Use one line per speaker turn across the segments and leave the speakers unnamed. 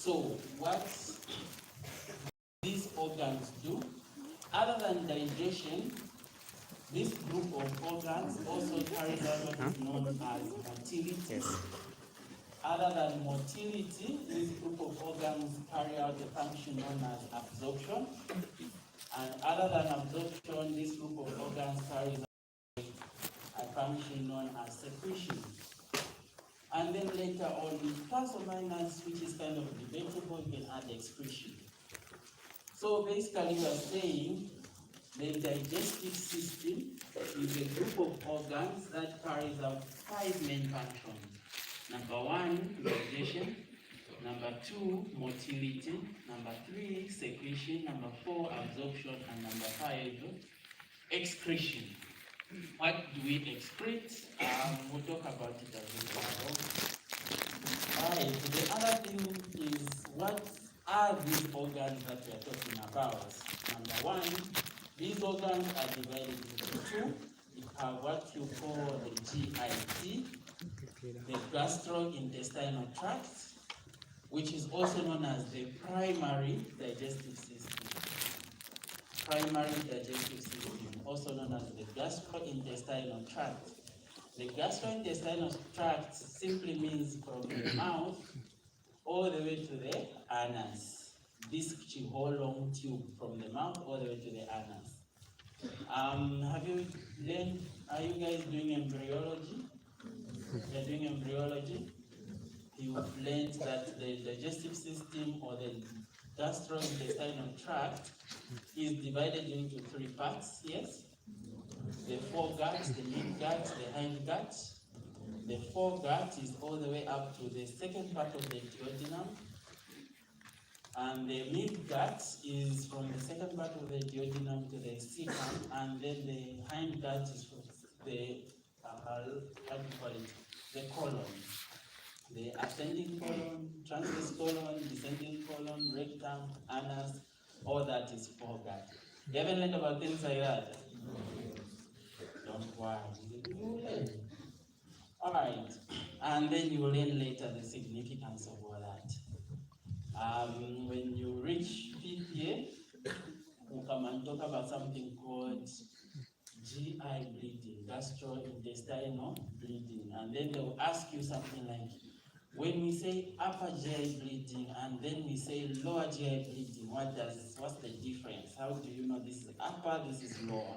So what these organs do, other than digestion, this group of organs also carries out what is known as motility.
Yes.
Other than motility, this group of organs carry out a function known as absorption. And other than absorption, this group of organs carries out a function known as secretion. And then later on, plus or minus, which is kind of debatable, you can add excretion. So basically, we are saying the digestive system is a group of organs that carries out 5 main functions. Number 1, digestion. Number 2, motility. Number 3, secretion. Number 4, absorption. And number 5, excretion. What do we excrete? We'll talk about it as we go along. Alright, the other thing is, what are these organs that we are talking about? Number 1, these organs are divided into 2. You have what you call the GIT, the Gastrointestinal Tract, which is also known as the primary digestive system. Primary digestive system, also known as the Gastrointestinal Tract. The Gastrointestinal Tract simply means from the mouth all the way to the anus. This whole long tube from the mouth all the way to the anus. Have you learned, are you guys doing embryology? You're doing embryology? You've learned that the digestive system or the gastrointestinal tract is divided into 3 parts, yes? The foregut, the midgut, the hindgut. The foregut is all the way up to the second part of the duodenum. And the midgut is from the second part of the duodenum to the cecum, and then the hindgut is from the, what do you call it? The colon. The ascending colon, transverse colon, descending colon, rectum, anus, all that is foregut. You haven't learned about things like that? Don't worry, you will learn. Alright, and then you will learn later the significance of all that. When you reach PPA, we'll come and talk about something called GI bleeding, gastrointestinal bleeding, and then they will ask you something like, when we say upper GI bleeding and then we say lower GI bleeding, what's the difference? How do you know this is upper, this is lower?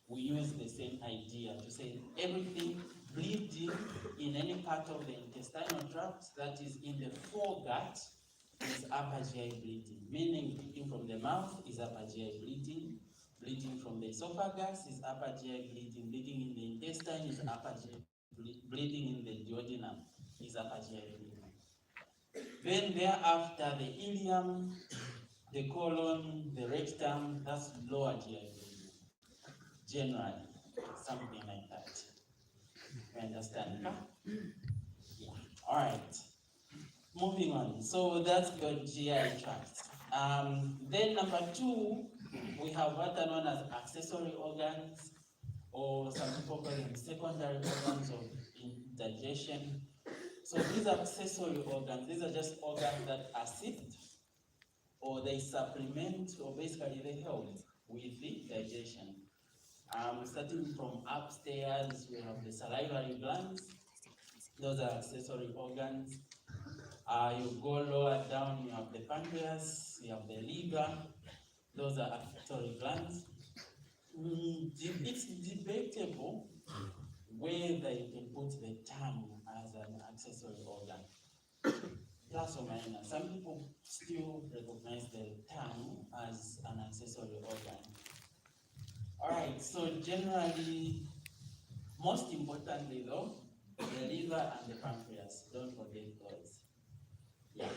We use the same idea to say everything bleeding in any part of the intestinal tract that is in the foregut is upper GI bleeding, meaning bleeding from the mouth is upper GI bleeding, bleeding from the esophagus is upper GI bleeding, bleeding in the intestine is upper GI bleeding in the duodenum is upper GI bleeding. Then thereafter the ileum, the colon, the rectum, that's lower GI bleeding. Generally, something like that. You understand? Yeah. Alright. Moving on. So that's your GI tract. Then number 2, we have what are known as accessory organs, or some people call them secondary organs of digestion. So these accessory organs, these are just organs that assist or they supplement or basically they help with the digestion. Starting from upstairs, we have the salivary glands. Those are accessory organs. You go lower down, you have the pancreas, you have the liver. Those are accessory glands. It's debatable whether you can put the tongue as an accessory organ. Plus or minus. Some people still recognize the tongue as an accessory organ. Alright, so generally, most importantly though, the liver and the pancreas. Don't forget those. Yeah.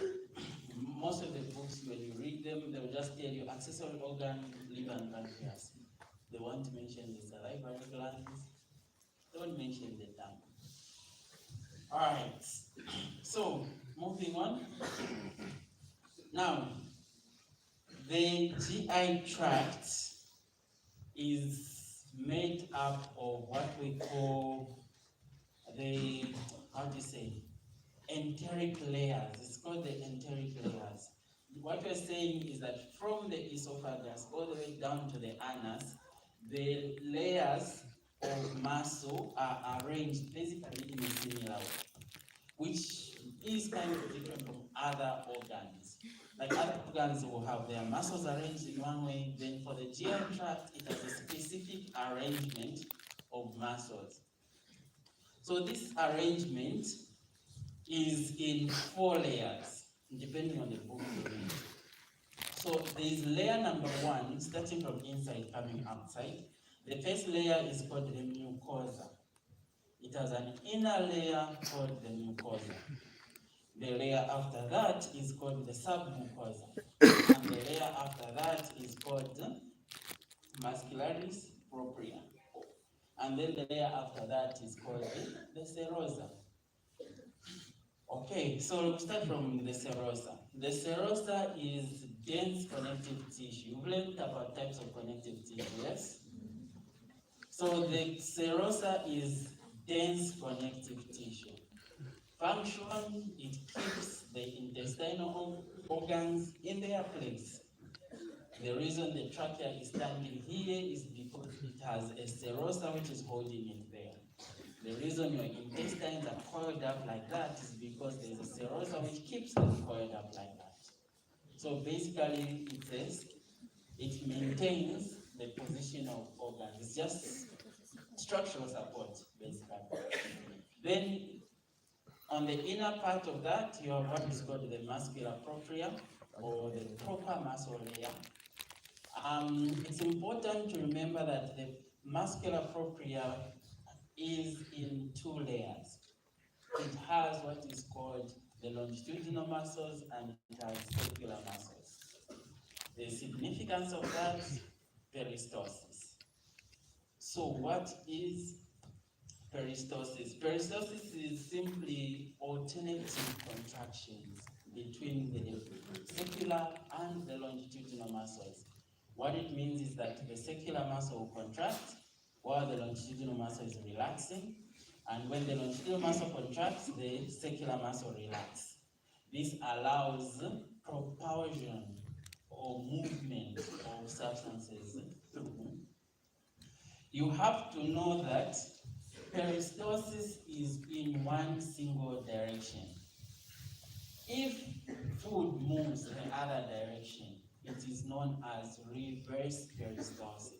Most of the books, when you read them, they will just tell you accessory organ, liver and pancreas. They won't mention the salivary glands. Don't mention the tongue. Alright, so moving on. Now, the GI tract is made up of what we call the, how do you say, enteric layers. It's called the enteric layers. What we're saying is that from the esophagus all the way down to the anus, the layers of muscle are arranged basically in a similar way, which is kind of different from other organs. Like other organs will have their muscles arranged in one way, then for the GI tract, it has a specific arrangement of muscles. So this arrangement is in 4 layers, depending on the book you read. So there is layer number 1, starting from inside, coming outside. The first layer is called the mucosa. It has an inner layer called the mucosa. The layer after that is called the submucosa. And the layer after that is called Muscularis Propria. And then the layer after that is called the serosa. Okay, so we'll start from the serosa. The serosa is dense connective tissue. You've learned about types of connective tissue, yes? So the serosa is dense connective tissue. Function, it keeps the intestinal organs in their place. The reason the trachea is standing here is because it has a serosa which is holding it there. The reason your intestines are coiled up like that is because there is a serosa which keeps them coiled up like that. So basically, it says it maintains the position of organs. It's just structural support, basically. Then, on the inner part of that, you have what is called the muscular propria, or the proper muscle layer. It's important to remember that the muscular propria is in 2 layers. It has what is called the longitudinal muscles and it has circular muscles. The significance of that, peristalsis. So what is peristalsis? Peristalsis is simply alternating contractions between the circular and the longitudinal muscles. What it means is that the circular muscle will contract while the longitudinal muscle is relaxing, and when the longitudinal muscle contracts, the circular muscle relaxes. This allows propulsion or movement of substances through. You have to know that peristalsis is in one single direction. If food moves in the other direction, it is known as reverse peristalsis.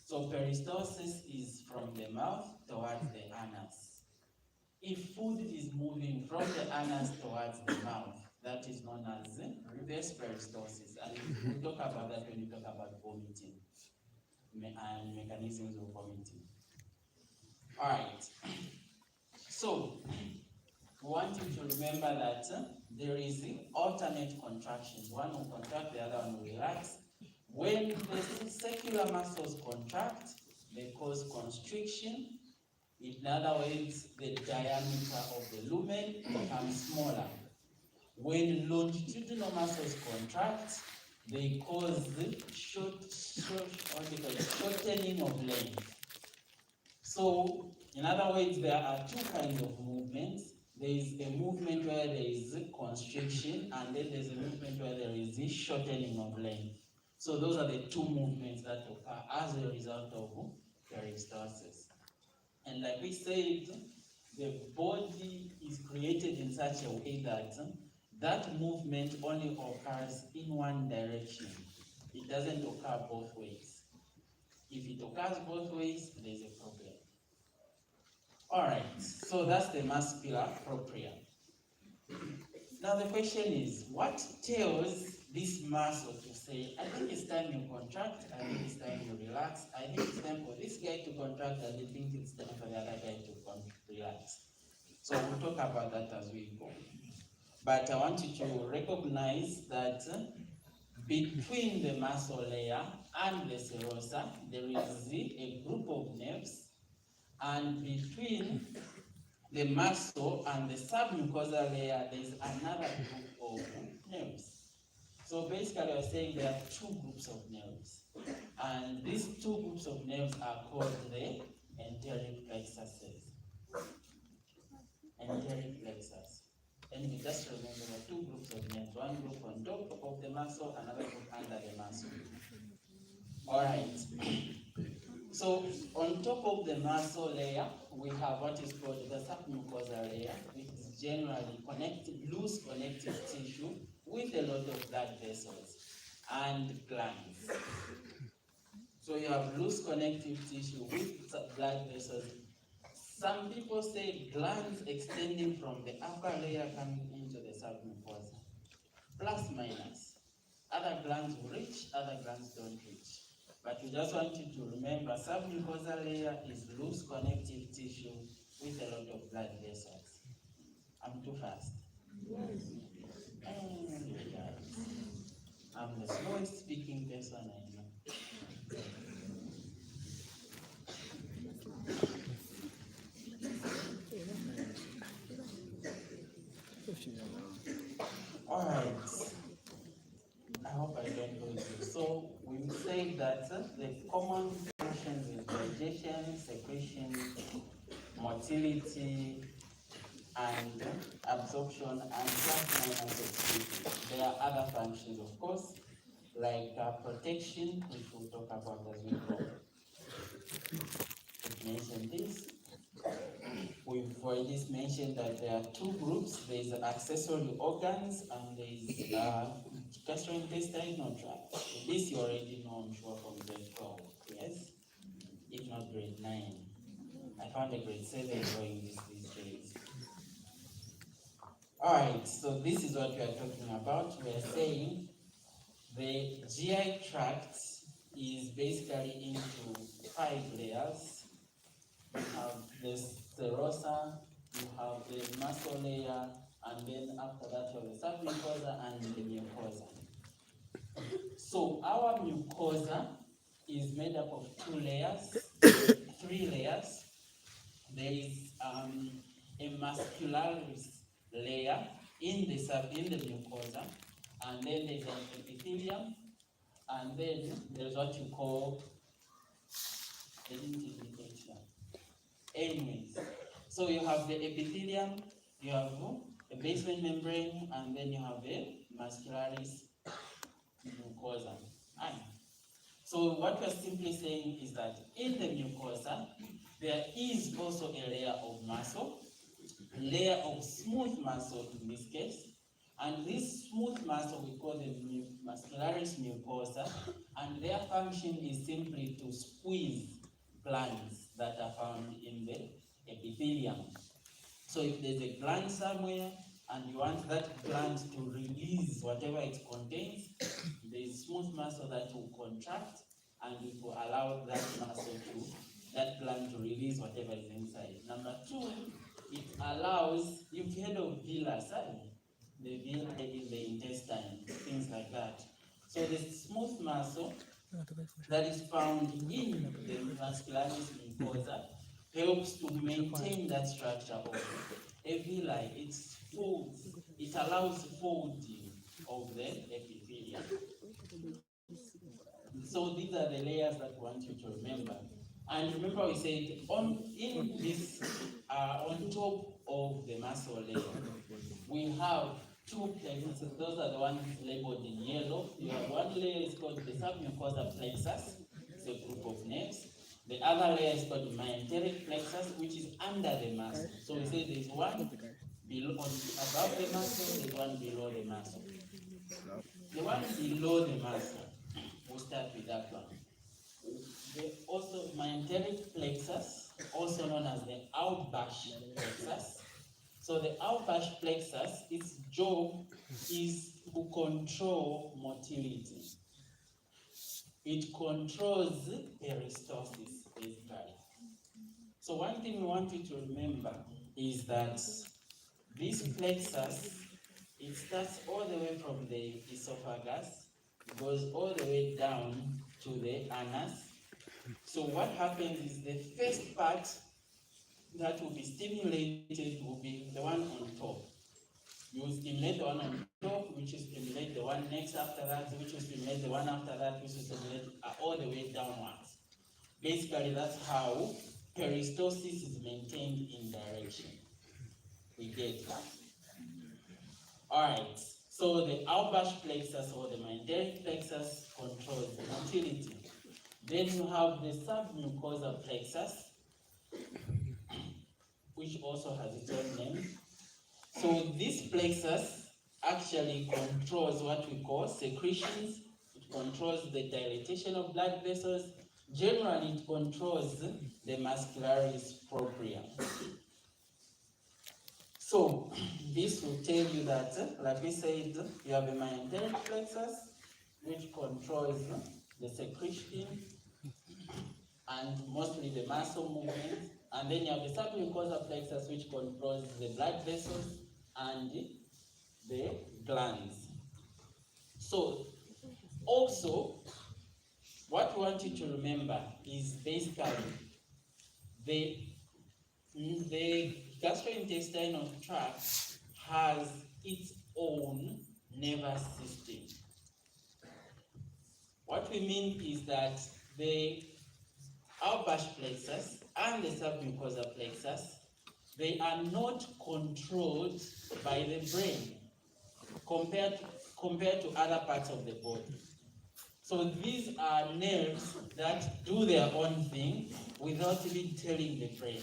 So peristalsis is from the mouth towards the anus. If food is moving from the anus towards the mouth, that is known as reverse peristalsis. And we'll talk about that when we talk about vomiting and mechanisms of vomiting. All right. So we want you to remember that there is alternate contractions. One will contract, the other one will relax. When the circular muscles contract, they cause constriction. In other words, the diameter of the lumen becomes smaller. When longitudinal muscles contract, they cause shortening of length. So, in other words, there are 2 kinds of movements. There is a movement where there is constriction, and then there's a movement where there is shortening of length. So those are the 2 movements that occur as a result of peristalsis. And like we said, the body is created in such a way that that movement only occurs in one direction. It doesn't occur both ways. If it occurs both ways, there's a problem. All right, so that's the muscular propria. Now the question is, what tells this muscle to say, I think it's time you contract, I think it's time you relax, I think it's time for this guy to contract, and I think it's time for the other guy to relax. So we'll talk about that as we go. But I want you to recognize that between the muscle layer and the serosa, there is a group of nerves, and between the muscle and the submucosal layer, there is another group of nerves. So basically, we're saying there are 2 groups of nerves, and these 2 groups of nerves are called the enteric plexuses. enteric plexus. And you just remember there are two groups of names, one group on top of the muscle, another group under the muscle. All right. So on top of the muscle layer, we have what is called the submucosal layer, which is generally loose connective tissue with a lot of blood vessels and glands. So you have loose connective tissue with blood vessels. Some people say glands extending from the upper layer coming into the submucosa. Plus minus. Other glands reach, other glands don't reach. But we just want you to remember, submucosal layer is loose connective tissue with a lot of blood vessels. I'm too fast. Yes. I'm the slowest speaking person I know. All right. I hope I don't lose you. So we say that the common functions is digestion, secretion, motility, and absorption, and plus minus excretion. There are other functions, of course, like protection, which we'll talk about as we go. We've mentioned this. We've already mentioned that there are two groups. There's accessory organs and there's gastrointestinal tract. This you already know, I'm sure, from grade 12, yes? If not grade 9. I found a grade 7 doing this these days. Alright, so this is what we are talking about. We are saying the GI tract is basically into 5 layers. You have the serosa, you have the muscle layer, and then after that you have the submucosa and the mucosa. So our mucosa is made up of 2 layers, 3 layers. There is a muscularis layer in the mucosa, and then there's an epithelium, and then there's what you call anyways. So you have the epithelium, you have a basement membrane, and then you have the muscularis mucosa. So what we're simply saying is that in the mucosa, there is also a layer of muscle, a layer of smooth muscle in this case, and this smooth muscle we call the Muscularis Mucosa, and their function is simply to squeeze glands that are found in the epithelium. So if there's a gland somewhere and you want that gland to release whatever it contains, there is smooth muscle that will contract and it will allow that gland to release whatever is inside. Number 2, it allows, you've heard of villi, the villi in the intestine, things like that. So the smooth muscle that is found in the muscularis mucosa helps to maintain that structure of a villi. It allows folding of the epithelium. So these are the layers that we want you to remember. And remember we said on top of the muscle layer, we have 2 plexuses. Those are the ones labeled in yellow. You have one layer is called the submucosa plexus. It's a group of nerves. The other layer is called the enteric plexus, which is under the muscle. So we say there's one above the muscle, there's one below the muscle. The one below the muscle, we'll start with that one. Also, enteric plexus, also known as the Auerbach plexus. So the Auerbach plexus, its job is to control motility. It controls peristalsis, basically. So one thing we want you to remember is that this plexus, it starts all the way from the esophagus, goes all the way down to the anus. So what happens is the first part that will be stimulated will be the one on top. You will stimulate the one on top, which will stimulate the one next after that, which will stimulate the one after that, which will stimulate all the way downwards. Basically, that's how peristalsis is maintained in direction. We get that. Alright, so the Albash plexus or the Enteric plexus controls the motility. Then you have the submucosal plexus, which also has its own name. So this plexus actually controls what we call secretions. It controls the dilatation of blood vessels. Generally, it controls the Muscularis Propria. So this will tell you that, like we said, you have a Enteric plexus, which controls the secretion and mostly the muscle movement. And then you have the submucosal plexus, which controls the blood vessels and the glands. So also, what we want you to remember is basically the gastrointestinal tract has its own nervous system. What we mean is that the Albash plexus and the submucosal plexus, they are not controlled by the brain compared to other parts of the body. So these are nerves that do their own thing without even telling the brain.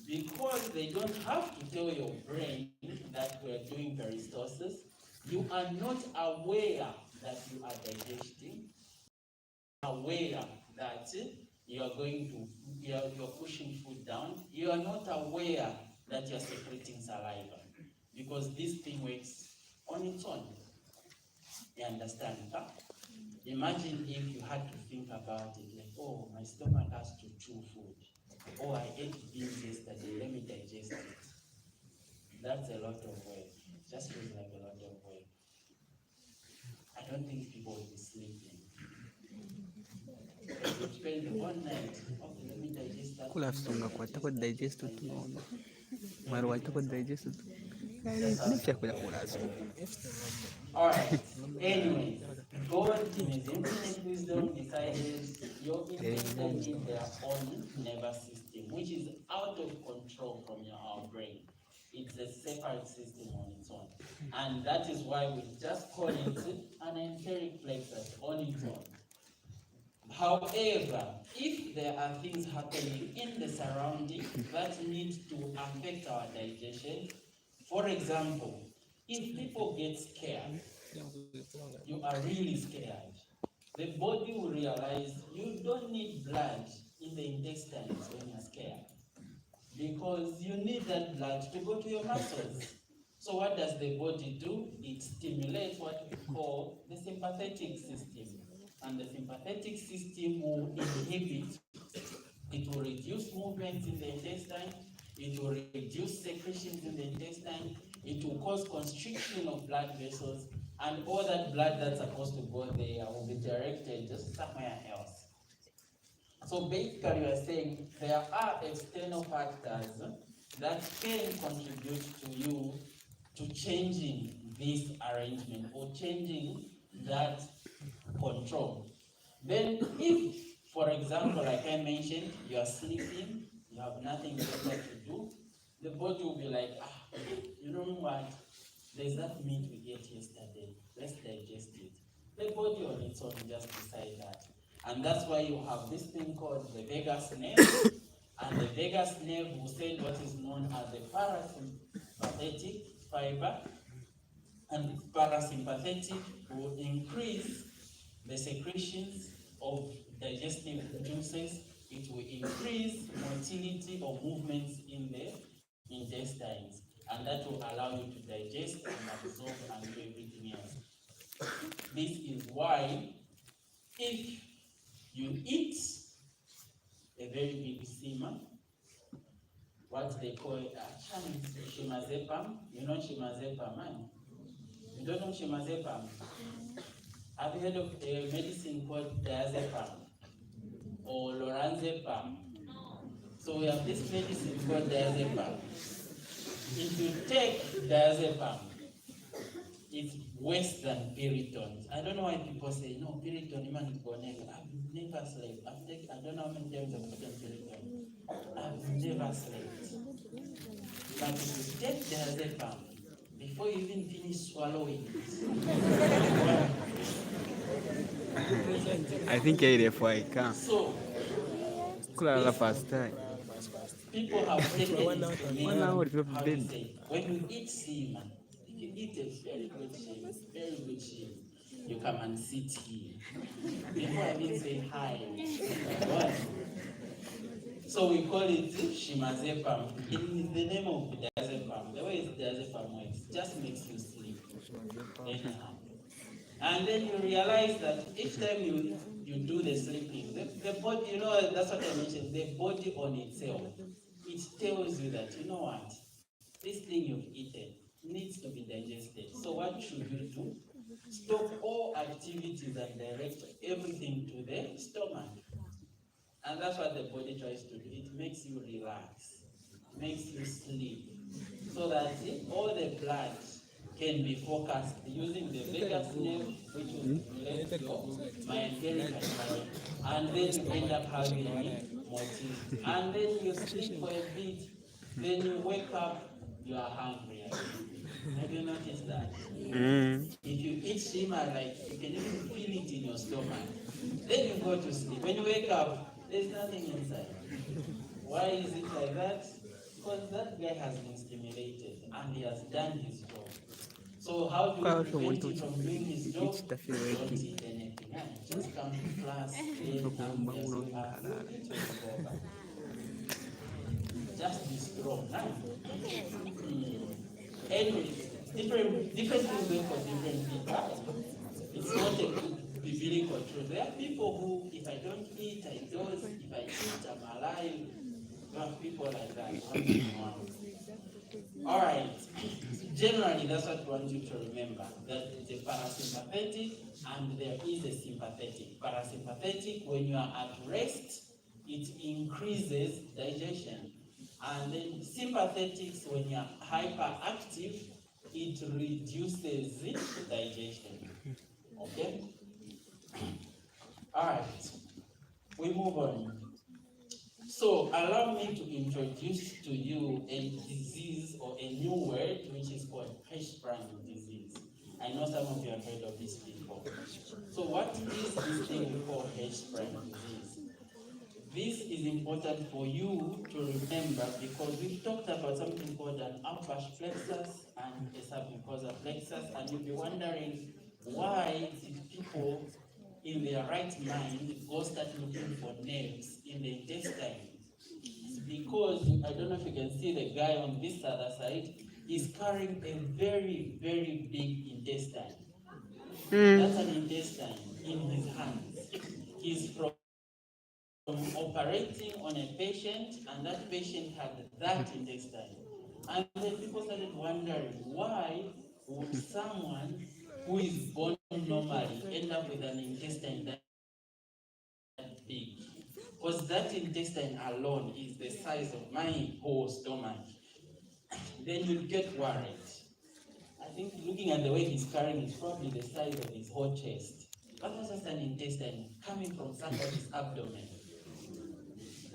Because they don't have to tell your brain that we're doing peristalsis, you are not aware that you are digesting, aware that you're pushing food down, you are not aware that you're secreting saliva, because this thing works on its own. You understand? Huh? Imagine if you had to think about it like, oh, my stomach has to chew food. Oh, I ate beans yesterday, let me digest it. That's a lot of work. It just feels like a lot of work. I don't think people will be sleeping. You spend the whole night, okay, let me digest that.
Kula songa kwa tako digest tu nono. Marwa tako digest tu.
Alright, anyway, God in His infinite wisdom decided your intestine need their own nervous system, which is out of control from our brain. It's a separate system on its own. And that is why we just call it an enteric plexus on its own. However, if there are things happening in the surrounding that need to affect our digestion, for example, if people get scared, you are really scared, the body will realize you don't need blood in the intestines when you're scared, because you need that blood to go to your muscles. So what does the body do? It stimulates what we call the sympathetic system. And the sympathetic system will inhibit, it will reduce movements in the intestine, it will reduce secretions in the intestine, it will cause constriction of blood vessels, and all that blood that's supposed to go there will be directed just somewhere else. So basically, we are saying there are external factors that can contribute to you to changing this arrangement or changing that control. Then if, for example, like I mentioned, you are sleeping, you have nothing better to do, the body will be like, you know what, there's that meat we ate yesterday, let's digest it. The body on its own will just decide that. And that's why you have this thing called the vagus nerve, and the vagus nerve will send what is known as the parasympathetic fiber, and parasympathetic will increase the secretions of digestive juices. It will increase motility or movements in the intestines, and that will allow you to digest and absorb and do everything else. This is why if you eat a very big steamer, what they call shemazepam, you know shemazepam, man? You don't know shemazepam? Have you heard of a medicine called diazepam or lorazepam? So we have this medicine called diazepam. If you take diazepam, it's worse than peritons. I don't know why people say, no, periton, man, I've never slept. I don't know how many times I've gotten periton. I've never slept. But if you take diazepam, before you even finish swallowing it,
I think I can.
So,
Kulala first time.
people have taken it to mean,
1 hour to
how do you
bed.
say, when you eat shima, if you eat a very good shima, you come and sit here. Before I even say hi, what? So we call it shimazepam. In the name of diazepam, the way diazepam works, just makes you sleep anyhow. And then you realize that each time you do the sleeping, the body, you know, that's what I mentioned, the body on itself, it tells you that, you know what, this thing you've eaten needs to be digested. So what should you do? Stop all activities and direct everything to the stomach. And that's what the body tries to do. It makes you relax, makes you sleep, so that all the blood can be focused using the vagus nerve, which will stimulate my enteric layers, and then you end up having motility. And then you sleep for a bit, then you wake up, you are hungry again. Have you noticed that? If you eat shima, like you can even feel it in your stomach. Then you go to sleep. When you wake up, there's nothing inside. Why is it like that? Because that guy has been stimulated and he has done his job. So how do you prevent him from doing his job? Don't eat anything. Just come to class, and just be strong. Anyway, different things work for different people. It's not a biblical truth. There are people who, if I don't eat, I doze. If I eat, I'm alive. You have people like that. All right. Generally, that's what we want you to remember. That the parasympathetic and there is a sympathetic. Parasympathetic, when you are at rest, it increases digestion. And then sympathetics, when you are hyperactive, it reduces digestion. Okay? All right. We move on. So allow me to introduce to you a disease or a new word which is called Hirschsprung disease. I know some of you have heard of this before. So what is this thing we call Hirschsprung disease? This is important for you to remember because we've talked about something called an outwash plexus and a submucosal plexus, and you'll be wondering why did people in their right mind go start looking for nerves in the intestine? It's because, I don't know if you can see the guy on this other side, he's carrying a very, very big intestine. That's an intestine in his hands. He's from operating on a patient, and that patient had that intestine. And then people started wondering, why would someone who is born normally end up with an intestine that big? Because that intestine alone is the size of my whole stomach. Then you'd get worried. I think looking at the way he's carrying, it's probably the size of his whole chest. That was just an intestine coming from somebody's abdomen.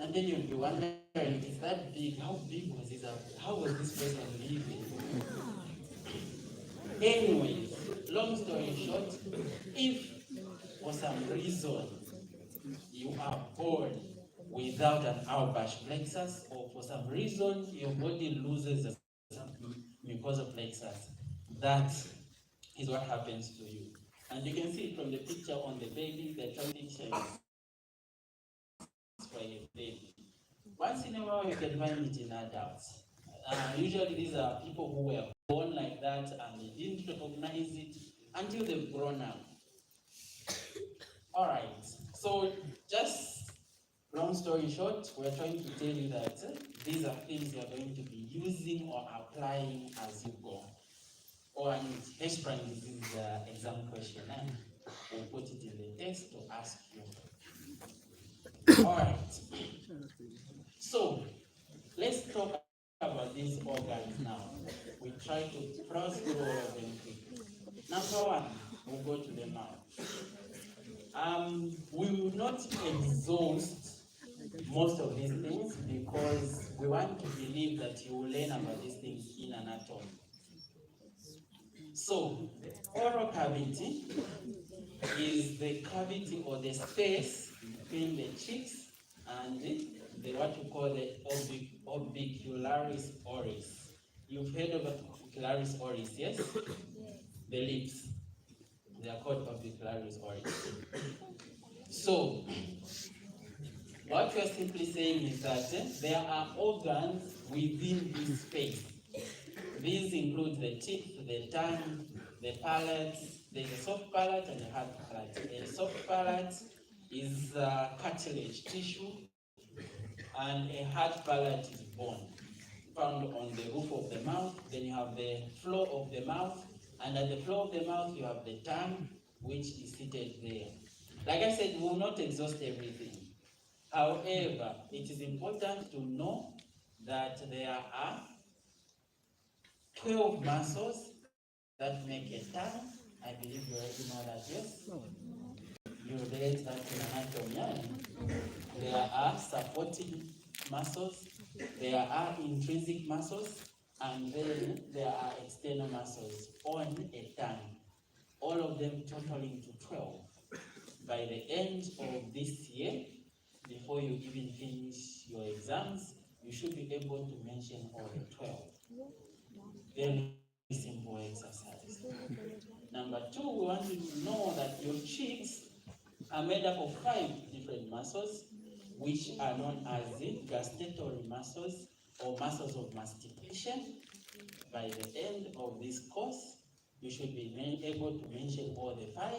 And then you'll be wondering, is that big? How big was his abdomen? How was this person living? Anyways, long story short, if for some reason you are born without an outwash plexus, or for some reason your body loses a mucosal plexus, that is what happens to you. And you can see it from the picture on the baby, the child picture is for a baby. Once in a while you can find it in adults. Usually these are people who were born like that and they didn't recognize it until they've grown up. All right, so just long story short, we're trying to tell you that these are things you're going to be using or applying as you go. Or an Hirschsprung disease exam question, we'll put it in the text to ask you. All right, so let's talk about these organs now. We try to cross through all of them quickly. Number one, we'll go to the mouth. We will not exhaust most of these things because we want to believe that you will learn about these things in anatomy. So, oral cavity is the cavity or the space between the cheeks and the what you call the orbicularis oris. You've heard of orbicularis oris, yes? The lips. They are called orbicularis oris. So, what we are simply saying is that there are organs within this space. These include the teeth, the tongue, the palate. There's a soft palate and a hard palate. The soft palate is cartilage tissue, and a hard palate is bone, found on the roof of the mouth. Then you have the floor of the mouth, and at the floor of the mouth you have the tongue, which is seated there. Like I said, we will not exhaust everything. However, it is important to know that there are 12 muscles that make a tongue. I believe you already know that, yes? You read that in anatomy. There are supporting muscles, there are intrinsic muscles, and then there are external muscles on a tongue. All of them totaling to 12. By the end of this year, before you even finish your exams, you should be able to mention all the 12. Very simple exercise. Number two, we want you to know that your cheeks are made up of 5 different muscles, which are known as the gustatory muscles or muscles of mastication. By the end of this course, you should be able to mention all the 5.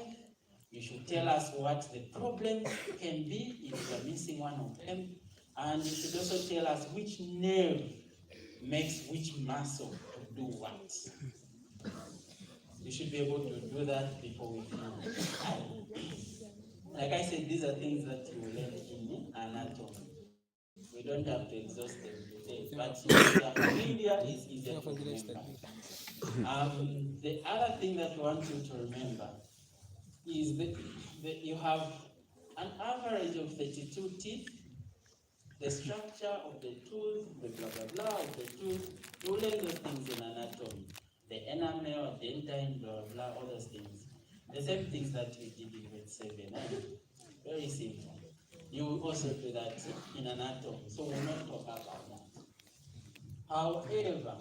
You should tell us what the problem can be if you are missing one of them. And you should also tell us which nerve makes which muscle to do what. You should be able to do that before we finish. Like I said, these are things that you will learn in anatomy. We don't have to exhaust them today, but the media is easier to remember. The other thing that we want you to remember is that you have an average of 32 teeth. The structure of the tooth, the blah blah blah of the tooth, you learn those things in anatomy. The enamel, dentine, blah blah, all those things. The same things that we did in grade 7. Very simple. You will also do that in anatomy, so we'll not talk about that. However,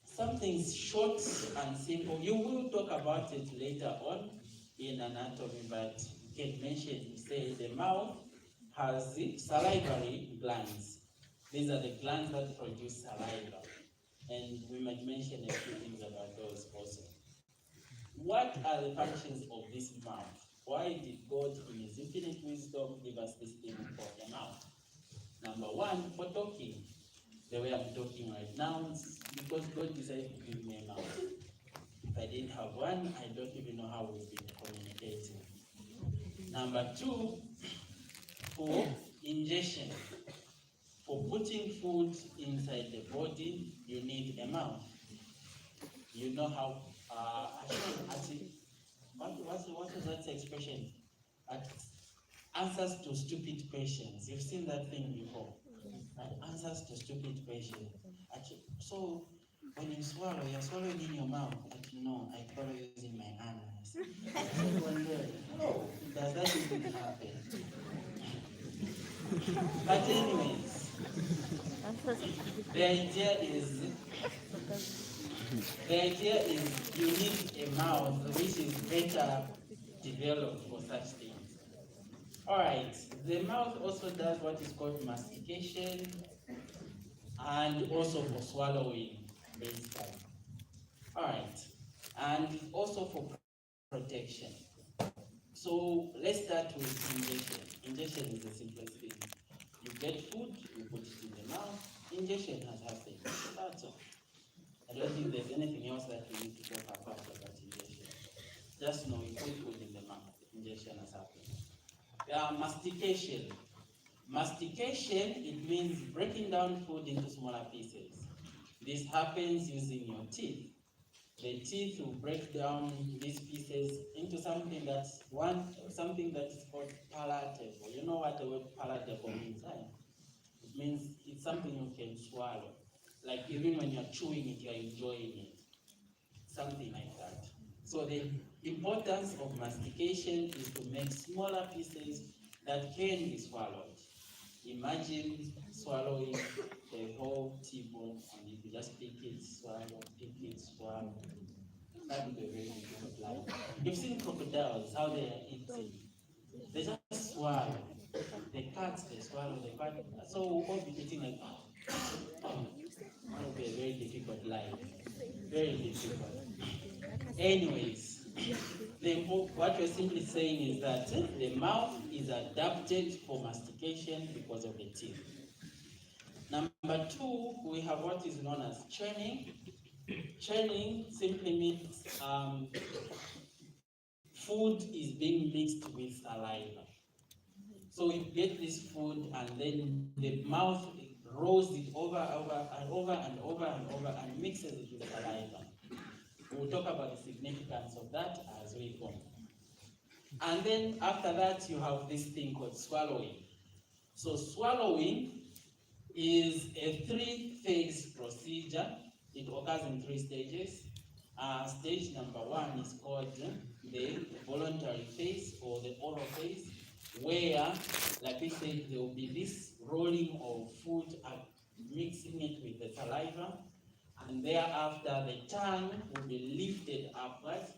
something short and simple, you will talk about it later on in anatomy, but you can mention, say, the mouth has the salivary glands. These are the glands that produce saliva, and we might mention a few things about those also. What are the functions of this mouth? Why did God, in His infinite wisdom, give us this thing called a mouth? Number one, for talking. The way I'm talking right now is because God decided to give me a mouth. If I didn't have one, I don't even know how we've been communicating. Number two, for ingestion. For putting food inside the body, you need a mouth. You know how, what was that expression? Answers to stupid questions. You've seen that thing before. Answers to stupid questions. So, when you swallow, you're swallowing in your mouth. No, I swallow using my anus. I wonder, oh, does that even happen? But anyways, the idea is you need a mouth which is better developed for such things. Alright, the mouth also does what is called mastication and also for swallowing, basically. Alright, and also for protection. So let's start with ingestion. Ingestion is the simplest thing. You get food, you put it in the mouth, ingestion has happened. That's all. I don't think there's anything else that we need to talk about ingestion. Just know you put food in the mouth, ingestion has happened. Mastication. Mastication, it means breaking down food into smaller pieces. This happens using your teeth. the teeth will break down these pieces into something that is called palatable. You know what the word palatable means, right? It means it's something you can swallow. Like even when you're chewing it, you're enjoying it. Something like that. So the importance of mastication is to make smaller pieces that can be swallowed. Imagine swallowing the whole T-bone and if you just pick it, swallow. That would be a very difficult life. You've seen crocodiles, how they are eating. They just swallow. The cats, they swallow, the cat. So we'll all be eating like, that would be a very difficult life. Very difficult. Anyways, what we're simply saying is that the mouth is adapted for mastication because of the teeth. Number two, we have what is known as churning. Churning simply means food is being mixed with saliva. So you get this food and then the mouth rolls it over and mixes it with saliva. We'll talk about the significance of that as we go. And then after that, you have this thing called swallowing. So swallowing is a three-phase procedure. It occurs in 3 stages. Stage number 1 is called the voluntary phase or the oral phase, where, like we said, there will be this rolling of food and mixing it with the saliva, and thereafter the tongue will be lifted upwards.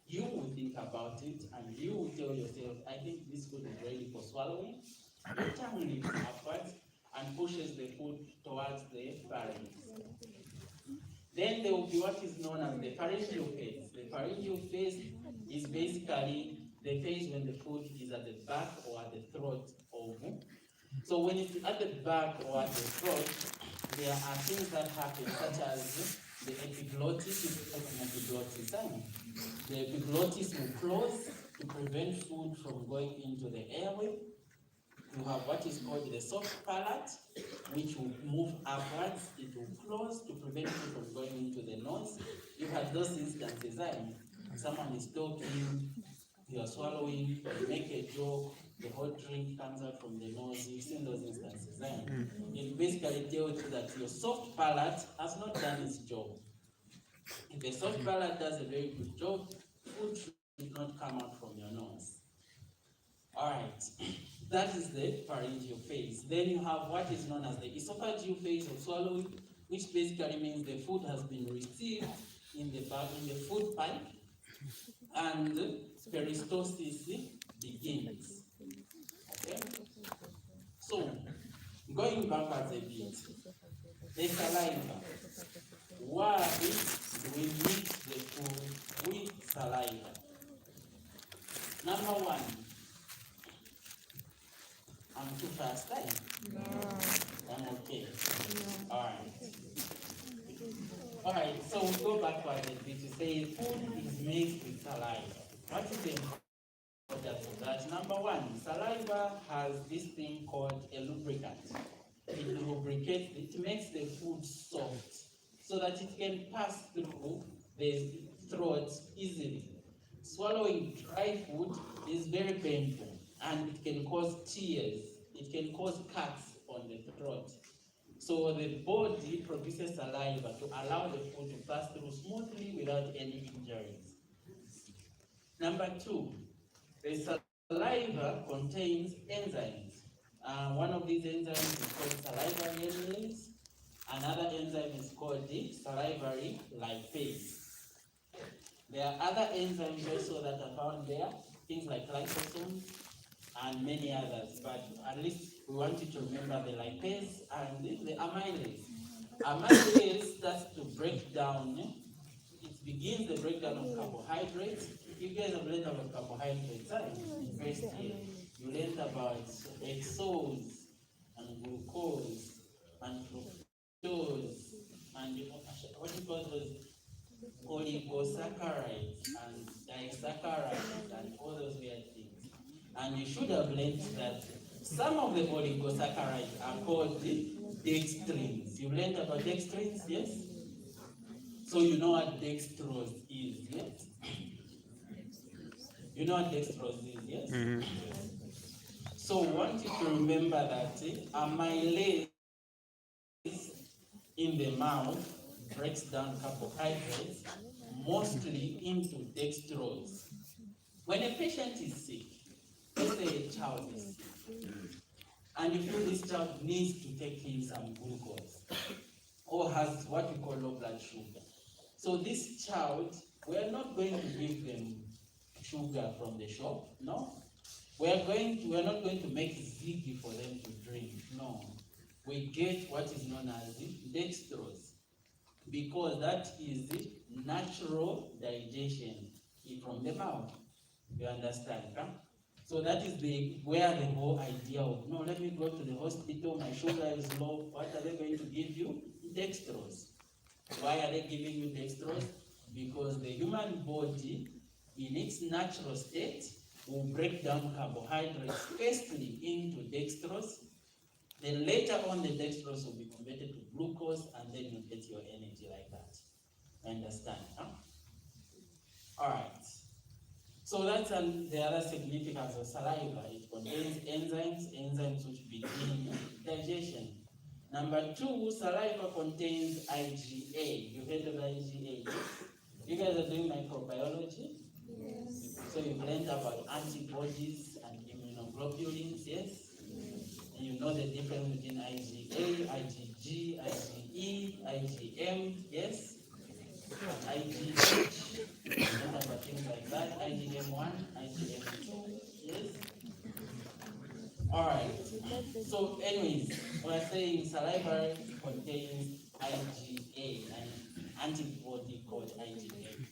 You will think about it and you will tell yourself, I think this food is ready for swallowing. The tongue lifts upwards and pushes the food towards the pharynx. Then there will be what is known as the pharyngeal phase. The pharyngeal phase is basically the phase when the food is at the back or at the throat of. So when it's at the back or at the throat, there are things that happen, such as the epiglottis. The epiglottis will close to prevent food from going into the airway. You have what is called the soft palate, which will move upwards. It will close to prevent food from going into the nose. You have those instances, someone is talking, you are swallowing, you make a joke, the hot drink comes out from the nose. You've seen those instances, It basically tells you that your soft palate has not done its job. If the soft palate does a very good job, food should not come out from your nose. Alright, that is the pharyngeal phase. Then you have what is known as the esophageal phase of swallowing, which basically means the food has been received in the food pipe, and peristalsis begins. Okay? So, going backwards a bit, the saliva. Why do we mix the food with saliva? Number 1, I'm too fast, No. I'm okay. No. Alright, so we go backwards a bit to say food is mixed with saliva. What is the importance of that? Number 1, saliva has this thing called a lubricant. It lubricates, it makes the food soft so that it can pass through the throat easily. Swallowing dry food is very painful and it can cause tears. It can cause cuts on the throat. So the body produces saliva to allow the food to pass through smoothly without any injuries. Number 2, the saliva contains enzymes. One of these enzymes is called salivary amylase. Another enzyme is called the salivary lipase. There are other enzymes also that are found there, things like liposomes and many others, but at least we want you to remember the lipase and the amylase. Amylase starts to break down, it begins the breakdown of carbohydrates. You guys have learned about carbohydrates, in first year. You learned about exose and glucose and fructose and what you call those oligosaccharides and disaccharides and all those weird things. And you should have learned that some of the oligosaccharides are called dextrins. You learned about dextrins, yes? So you know what dextrose is, yes? You know what dextrose is, yes?
Mm-hmm.
So I want you to remember that amylase in the mouth breaks down carbohydrates mostly into dextrose. When a patient is sick, let's say a child is sick, and you feel this child needs to take in some glucose or has what we call low blood sugar. So this child, we're not going to give them sugar from the shop, no. We're not going to make ziggy for them to drink, no. We get what is known as dextrose, because that is the natural digestion from the mouth. You understand, huh? So that is where the whole idea of, no, let me go to the hospital, my sugar is low, what are they going to give you? Dextrose. Why are they giving you dextrose? Because the human body, in its natural state, will break down carbohydrates firstly into dextrose, then later on the dextrose will be converted to glucose, and then you get your energy like that. Understand, huh? All right. So that's the other significance of saliva. It contains enzymes which begin digestion. Number two, saliva contains IgA. You heard of IgA? You guys are doing microbiology? Yes. So you've learned about antibodies and immunoglobulins, yes? And you know the difference between IgA, IgG, IgE, IgM, yes? And IgH, and other things like that, IgM1, IgM2, yes? Alright, so anyways, we're saying saliva contains IgA, an antibody called IgA,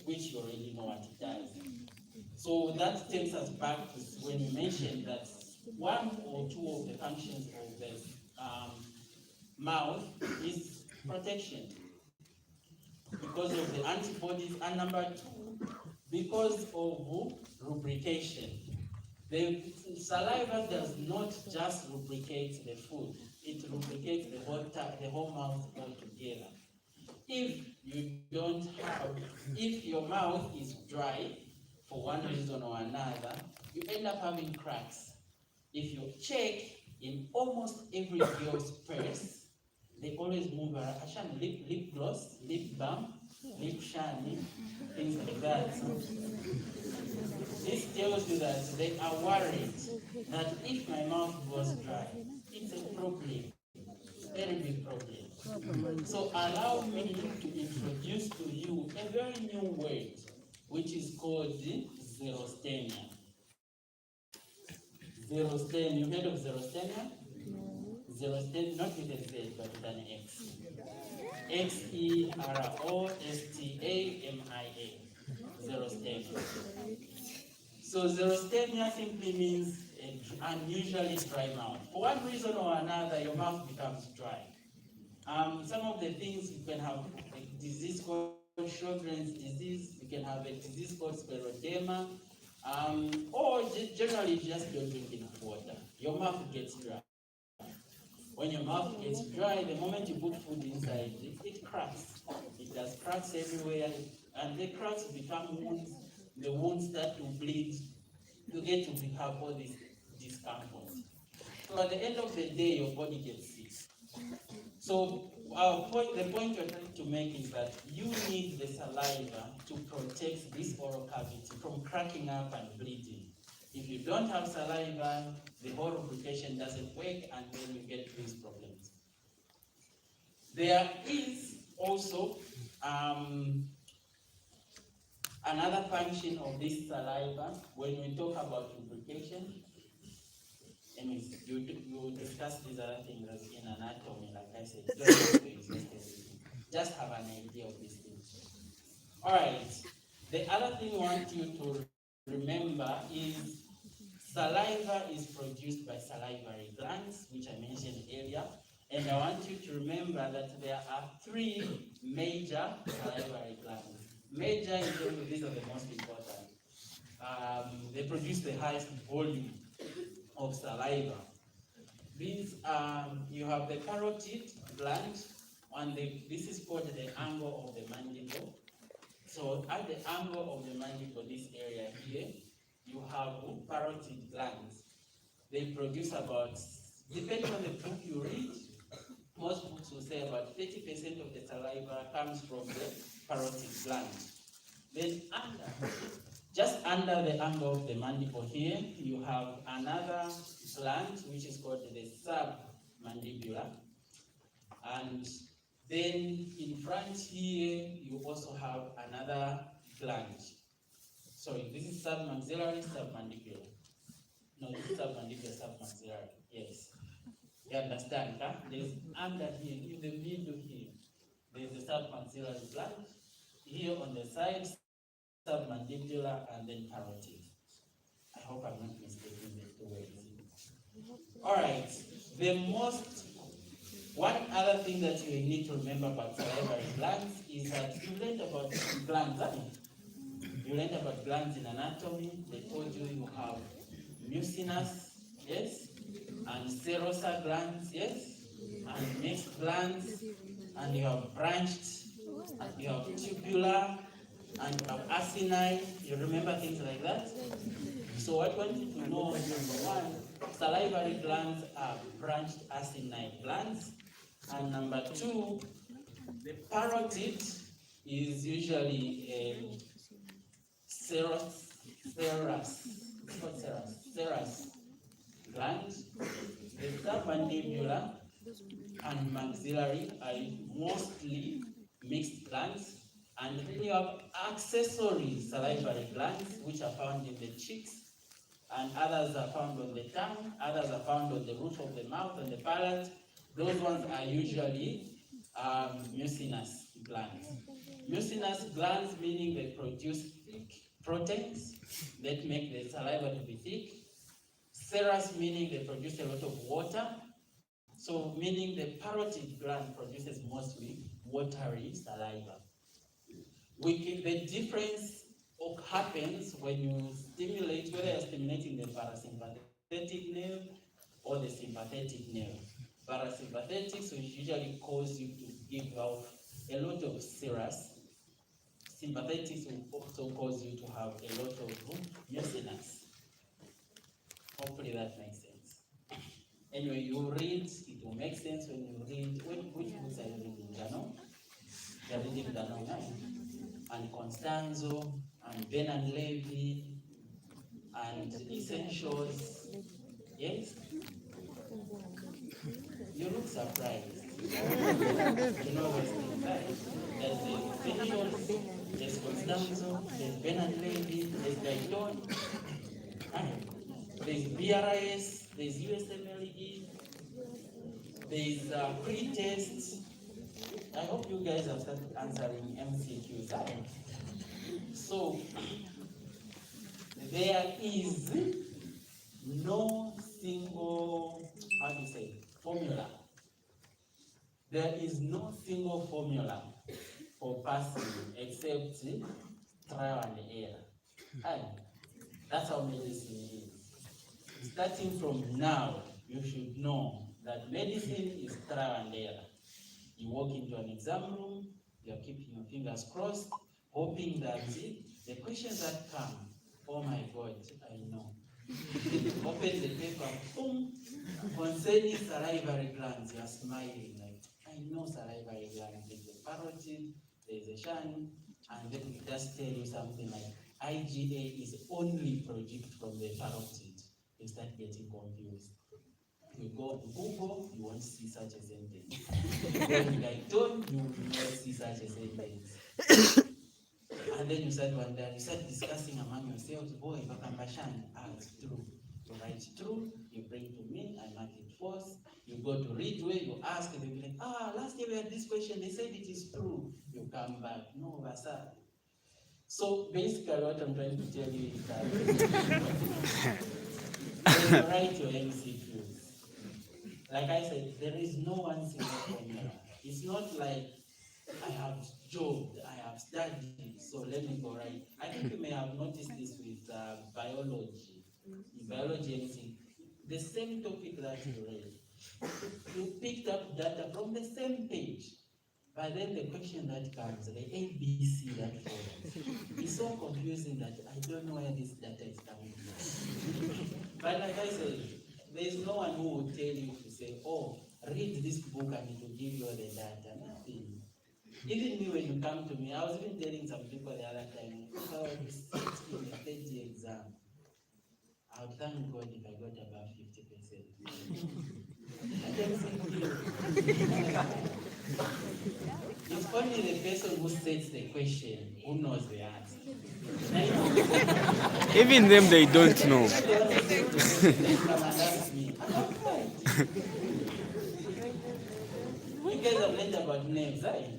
which you already know what it does. So that takes us back to when we mentioned that one or two of the functions of the mouth is protection because of the antibodies, and number two, because of lubrication. The saliva does not just lubricate the food, it lubricates the whole mouth altogether. If your mouth is dry for one reason or another, you end up having cracks. If you check in almost every girl's purse, they always move around lip gloss, lip balm, lip shiny, things like that. This tells you that they are worried that if my mouth goes dry, it's a problem, very big problem. So allow me to introduce to you a very new word, which is called xerostomia. Xerostomia, you heard of xerostomia? Xerostomia, not with a Z, but with an X. Xerostomia. Xerostomia. So xerostomia simply means an unusually dry mouth. For one reason or another, your mouth becomes dry. Some of the things, you can have a disease called Sjogren's disease, you can have a disease called scleroderma, or generally just don't drink enough water. Your mouth gets dry. When your mouth gets dry, the moment you put food inside, it cracks. It does cracks everywhere, and the cracks become wounds. The wounds start to bleed. You get to have all this discomfort. So at the end of the day, your body gets sick. So the point we're trying to make is that you need the saliva to protect this oral cavity from cracking up and bleeding. If you don't have saliva, the whole lubrication doesn't work, and then you get these problems. There is also another function of this saliva when we talk about lubrication. And you discuss these other things in anatomy, like I said. Just have an idea of these things. All right. The other thing I want you to remember is saliva is produced by salivary glands, which I mentioned earlier. And I want you to remember that there are three major salivary glands. Major in terms of these are the most important. They produce the highest volume of saliva. These you have the carotid gland, this is called the angle of the mandible. So at the angle of the mandible, this area here, you have parotid glands. They produce about, depending on the book you read, most books will say about 30% of the saliva comes from the parotid gland. Then just under the angle of the mandible here, you have another gland which is called the submandibular. And then in front here, you also have another gland. Sorry, this is submaxillary, submandibular. No, this is submandibular, submaxillary. Yes. You understand, huh? There's under here, in the middle here, there's the submaxillary gland. Here on the side, submandibular, and then parotid. I hope I'm not mistaking the two ways. All right. One other thing that you need to remember about salivary glands is that you learned about glands, haven't you? You learned about glands in anatomy. They told you have mucinous, yes, and serosa glands, yes, and mixed glands, and you have branched, and you have tubular, and you have acinine. You remember things like that? So what I want you to know is, number one, salivary glands are branched acinine glands. And number two, the parotid is usually a serous gland. The submandibular and maxillary are mostly mixed glands. And then you have accessory salivary glands, which are found in the cheeks, and others are found on the tongue, others are found on the roof of the mouth and the palate. Those ones are usually mucinous glands. Mucinous glands meaning they produce thick proteins that make the saliva to be thick. Serous meaning they produce a lot of water. So meaning the parotid gland produces mostly watery saliva. The difference happens when you stimulate, whether you're stimulating the parasympathetic nerve or the sympathetic nerve. Parasympathetics will usually cause you to give off a lot of serous. Sympathetics will also cause you to have a lot of mucinous. Hopefully that makes sense. Anyway, you read, it will make sense when you read. Which books are you reading? Dano? You're reading Dano, and Constanzo, and Ben and Levy, and Essentials. Yes? You look surprised. You know what's inside. There's the Essentials, there's Constanzo, there's Ben and Levy, there's Dayton, there's BRIS, there's USMLE, there's pre-tests. I hope you guys have started answering MCQs. So, there is no single, formula. There is no single formula for passing except trial and error. And that's how medicine is. Starting from now, you should know that medicine is trial and error. You walk into an exam room, you're keeping your fingers crossed, hoping that the questions that come, oh my God, I know. Open the paper, boom, concerning salivary glands, you're smiling like, I know salivary glands, there's a parotid, there's a shan, and let me just tell you something like, IgA is only produced from the parotid. You start getting confused. You go to Google, you won't see such a sentence. When I told you, you won't see such a sentence. And then you start wondering, you start discussing among yourselves, boy, Bakambashan, it's true. You write true, you bring to me, I mark it false. You go to Ridgeway, you ask, and they be like, last year we had this question, they said it is true. You come back, no, Vasa. So basically what I'm trying to tell you is that when you write your MCQs, like I said, there is no one single formula. It's not like I have jobbed, I have studied, so let me go right. I think you may have noticed this with biology. In biology, anything, the same topic that you read, you picked up data from the same page. But then the question that comes, the ABC that follows, is so confusing that I don't know where this data is coming from. But like I said, there's no one who will tell you to say, oh, read this book and it will give you all the data. Nothing. Even me, when you come to me, I was even telling some people the other time, if I were to sit in a 30 exam, I would thank God if I got above 50%. It's only the person who sets the question who knows the answer.
Even them, they don't know.
You guys have learned about nerves, right?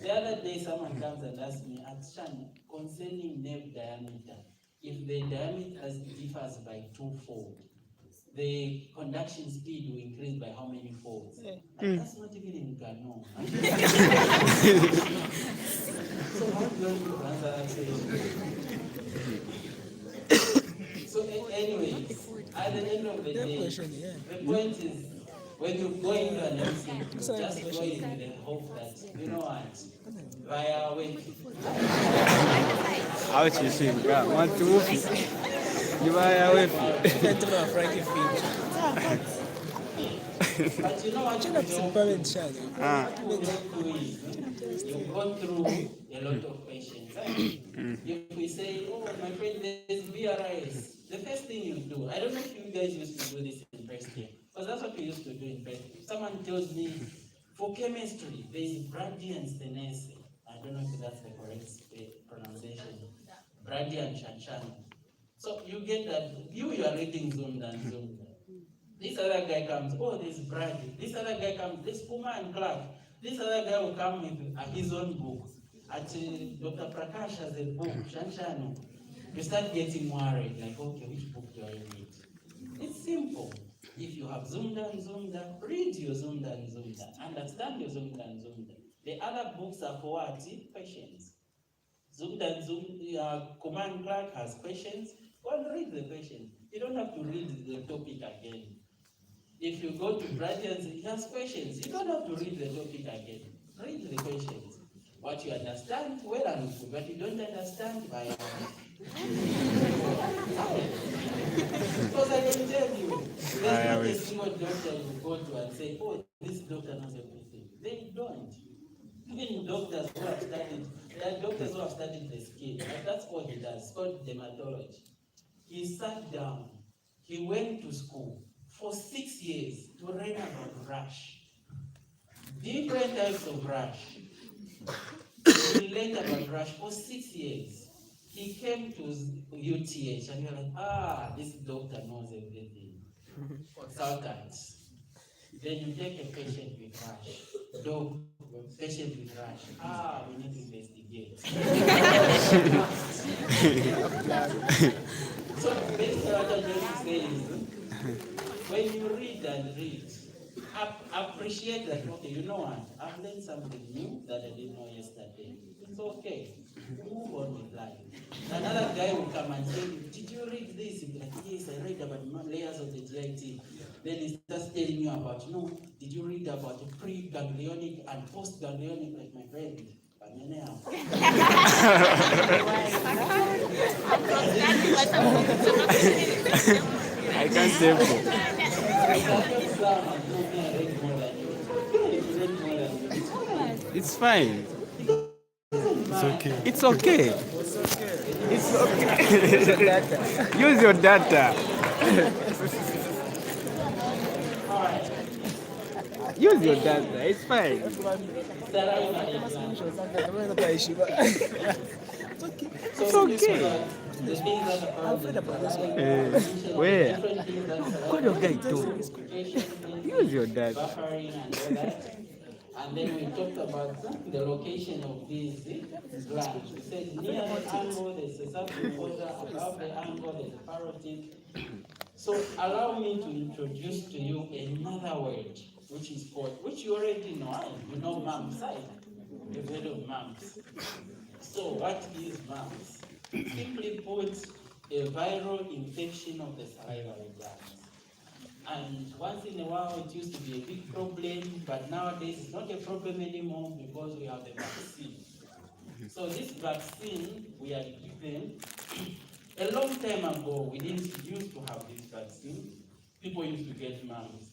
The other day, someone comes and asks me, Akshan, concerning nerve diameter, if the diameter differs by 2-fold, the conduction speed will increase by how many folds? And that's not even in Gano. So how do you answer that question? So anyways, at the end of the day, the point is, when you go into an MC, just go in with the hope that, you know what, via when
Ouch, you see. Yeah, want to move it. You are away.
but you know what you don't do? You go through a lot of patients. Right? If we say, oh, my friend, there's BRIs, the first thing you do, I don't know if you guys used to do this in first year, because that's what we used to do in first year. Someone tells me, for chemistry, there's Brady and Stenese. I don't know if that's the correct pronunciation. Brady and Shanchan. So you get that, you are reading Zunda and Zunda. This other guy comes, oh, there's Brady. This other guy comes, there's Puma and Clark. This other guy will come with his own book. Dr. Prakash has a book, Shanshano. You start getting worried, like, okay, which book do I read? It's simple. If you have Zunda and Zunda, read your Zunda and Zunda. Understand your Zunda and Zunda. The other books are for what? Questions. Zunda and Zunda, Command Clark has questions. Go and read the questions. You don't have to read the topic again. If you go to Brazilians, he has questions. You don't have to read the topic again. Read the questions. What you understand, well and good. What you don't understand, by because I can tell you, there's not a single doctor you go to and say, oh, this doctor knows everything. They don't. Even doctors who have studied, there are doctors who have studied the skin. Like that's what he does. It's called dermatology. He sat down. He went to school for 6 years to learn about rash. Different types of rash. He learned about rash for 6 years. He came to UTH and you're like, this doctor knows everything. Consultants. Then you take a patient with rash. Doc, patient with rash. We need to investigate. So basically what I'm going to say is, when you read and read, appreciate that, okay, you know what, I've learned something new that I didn't know yesterday. It's okay. Move on with life. Another guy will come and tell you, did you read this? You'll be like, yes, I read about layers of the GIT. Then he starts telling you about, did you read about pre-ganglionic and post-ganglionic, like my friend?
I can't say so. It's fine.
It's okay.
It's okay. It's okay. Use your data. Use your data. It's fine. It's okay. Where? What your guy do? Use your data.
And then we talked about the location of these glands. We said near the angle, there's a submucosa, above the angle, there's a parotid. So allow me to introduce to you another word, which is called, which you already know. You know mumps, right? You've heard of mumps. So what is mumps? Simply put, a viral infection of the salivary glands. And once in a while, it used to be a big problem, but nowadays it's not a problem anymore because we have the vaccine. So this vaccine we are given, a long time ago, we didn't used to have this vaccine. People used to get mumps.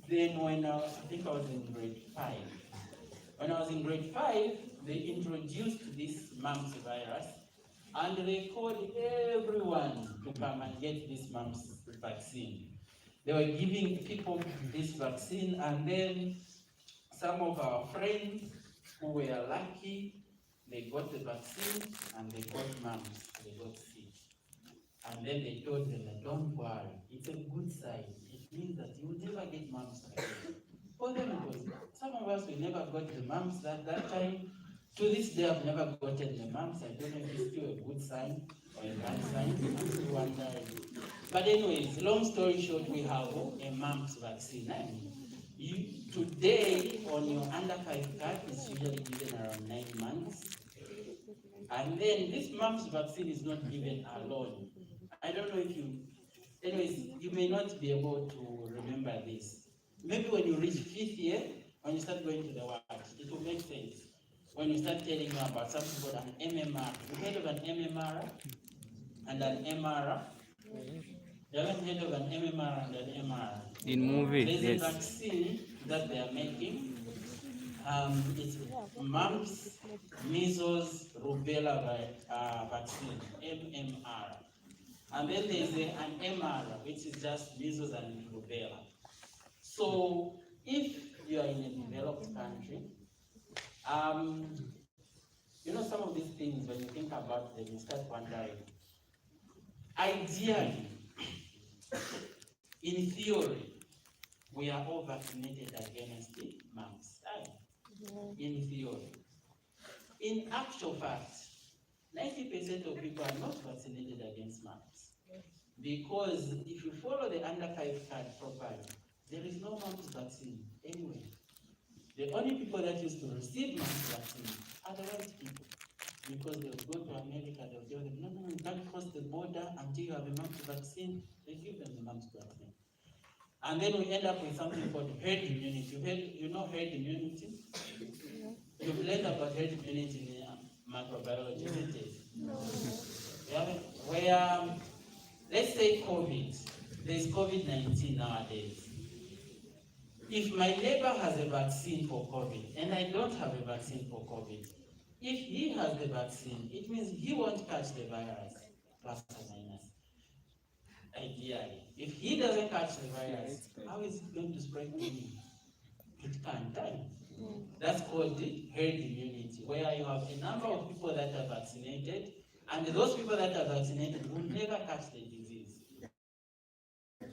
Then when I think I was in grade 5. When I was in grade 5, they introduced this mumps virus, and they called everyone to come and get this mumps vaccine. They were giving people this vaccine, and then some of our friends who were lucky, they got the vaccine and they got mumps, they got sick. And then they told them, don't worry, it's a good sign. It means that you will never get mumps again. For them it was, some of us, we never got the mumps at that time. To this day, I've never gotten the mumps. I don't know if it's still a good sign or a bad sign. I'm still wondering. But anyways, long story short, we have a mumps vaccine. Today, on your under 5 card, it's usually given around 9 months. And then this mumps vaccine is not given alone. I don't know if anyways, you may not be able to remember this. Maybe when you reach 5th year, when you start going to the ward, it will make sense. When you start telling you about something called an MMR. You heard of an MMR and an MR? You haven't heard of an MMR and an MR?
In movie,
There's
yes.
a vaccine that they are making. It's mumps, measles, rubella vaccine, MMR. And then there's an MR, which is just measles and rubella. So if you are in a developed country, you know, some of these things, when you think about them, you start wondering. Ideally, in theory, we are all vaccinated against the mumps. In theory. In actual fact, 90% of people are not vaccinated against mumps. Because if you follow the under 5 card properly, there is no mumps vaccine anyway. The only people that used to receive mumps vaccine are the white people. Because they'll go to America, they'll tell them, no, you can't cross the border until you have a mumps vaccine. They give them the mumps vaccine. And then we end up with something called herd immunity. You know herd immunity? You've learned about herd immunity in microbiology, isn't it? No. Yeah, where, let's say COVID, there's COVID-19 nowadays. If my neighbor has a vaccine for COVID and I don't have a vaccine for COVID, if he has the vaccine, it means he won't catch the virus, plus or minus. Ideally, if he doesn't catch the virus, how is it going to spread to me? It can't die. That's called the herd immunity, where you have a number of people that are vaccinated, and those people that are vaccinated will never catch the disease.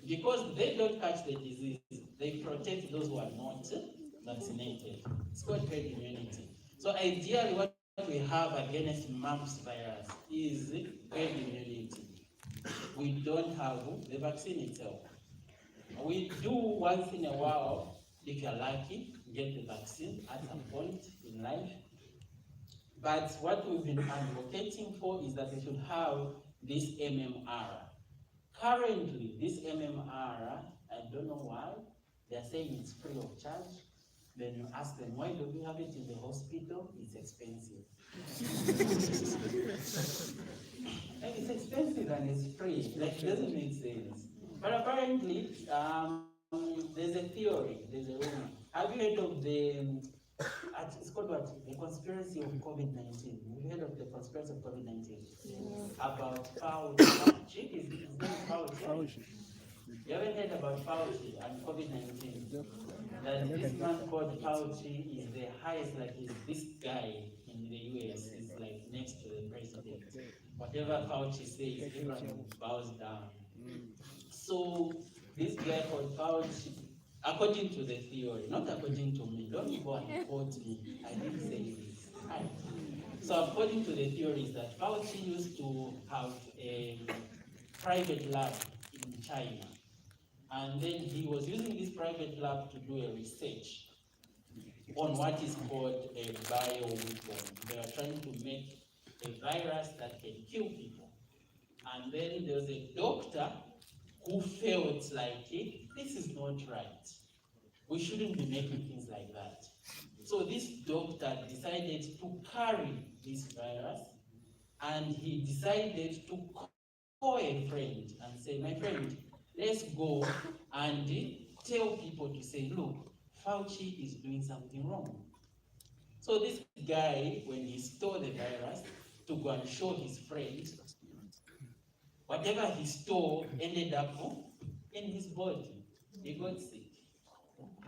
Because they don't catch the disease, they protect those who are not vaccinated. It's called herd immunity. So ideally, what we have against mumps virus is herd immunity. We don't have the vaccine itself. We do once in a while, if you're lucky, get the vaccine at some point in life. But what we've been advocating for is that we should have this MMR. Currently, this MMR, I don't know why, they're saying it's free of charge. Then you ask them, why do we have it in the hospital? It's expensive. And it's expensive and it's free. Like, it doesn't make sense. But apparently, there's a theory, there's a rumor. Have you heard of it's called what? The conspiracy of COVID-19. Have you heard of the conspiracy of COVID-19? Yes. About Fauci. His name is Fauci. You haven't heard about Fauci and COVID-19? That this man called Fauci is the highest, like he's this guy in the US, is like next to the president. Whatever Fauci says, everyone bows down. So this guy called Fauci, according to the theory, not according to me, don't go and quote me, I didn't say this. So according to the theory is that Fauci used to have a private lab in China. And then he was using this private lab to do a research on what is called a bioweapon. They are trying to make a virus that can kill people. And then there's a doctor who felt like this is not right. We shouldn't be making things like that. So this doctor decided to carry this virus, and he decided to call a friend and say, my friend, let's go and tell people to say, look, Fauci is doing something wrong. So this guy, when he stole the virus to go and show his friend, whatever he stole ended up in his body. He got sick.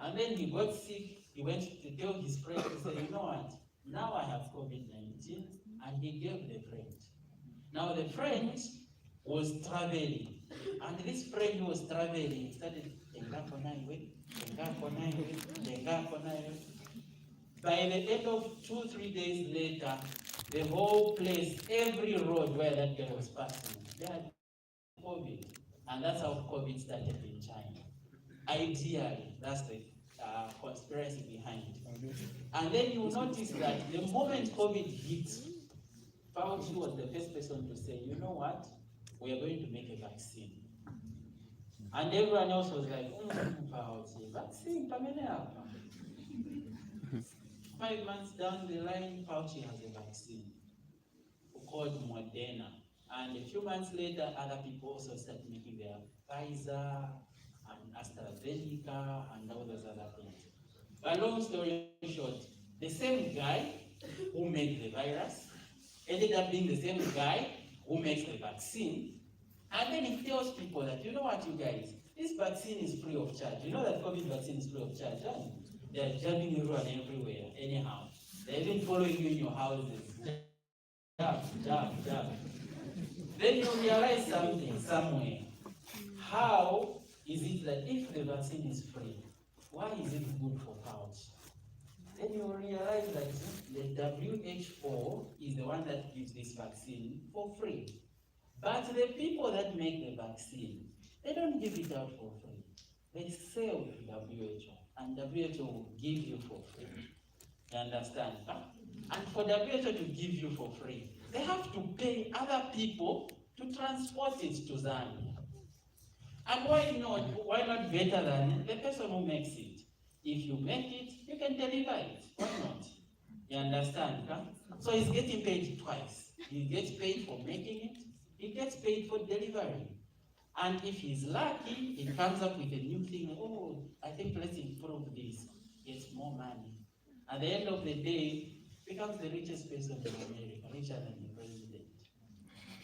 And then he got sick, he went to tell his friend, he said, you know what, now I have COVID-19, and he gave the friend. Now the friend was traveling, and this friend who was traveling started, by the end of 2-3 days later, the whole place, every road where that guy was passing, they had COVID. And that's how COVID started in China. Ideally, that's the conspiracy behind it. And then you notice that the moment COVID hit, Fauci was the first person to say, you know what, we are going to make a vaccine. And everyone else was like, Fauci, vaccine, coming up. 5 months down the line, Fauci has a vaccine called Moderna. And a few months later, other people also started making their Pfizer and AstraZeneca and all those other things. But long story short, the same guy who made the virus ended up being the same guy who makes the vaccine. And then he tells people that, you know what, you guys, this vaccine is free of charge. You know that COVID vaccine is free of charge, right? They're jabbing everyone everywhere, anyhow. They're even following you in your houses. Jab. Then you realize something somewhere. How is it that if the vaccine is free, why is it good for Fauci? Then you realize that the WHO is the one that gives this vaccine for free. But the people that make the vaccine, they don't give it out for free. They sell to WHO, and WHO will give you for free. You understand? And for WHO to give you for free, they have to pay other people to transport it to Zambia. And why not better than the person who makes it? If you make it, you can deliver it. Why not? You understand? Huh? So he's getting paid twice. He gets paid for making it, he gets paid for delivering. And if he's lucky, he comes up with a new thing. Oh, I think let's improve this. Gets more money. At the end of the day, becomes the richest person in America, richer than the president.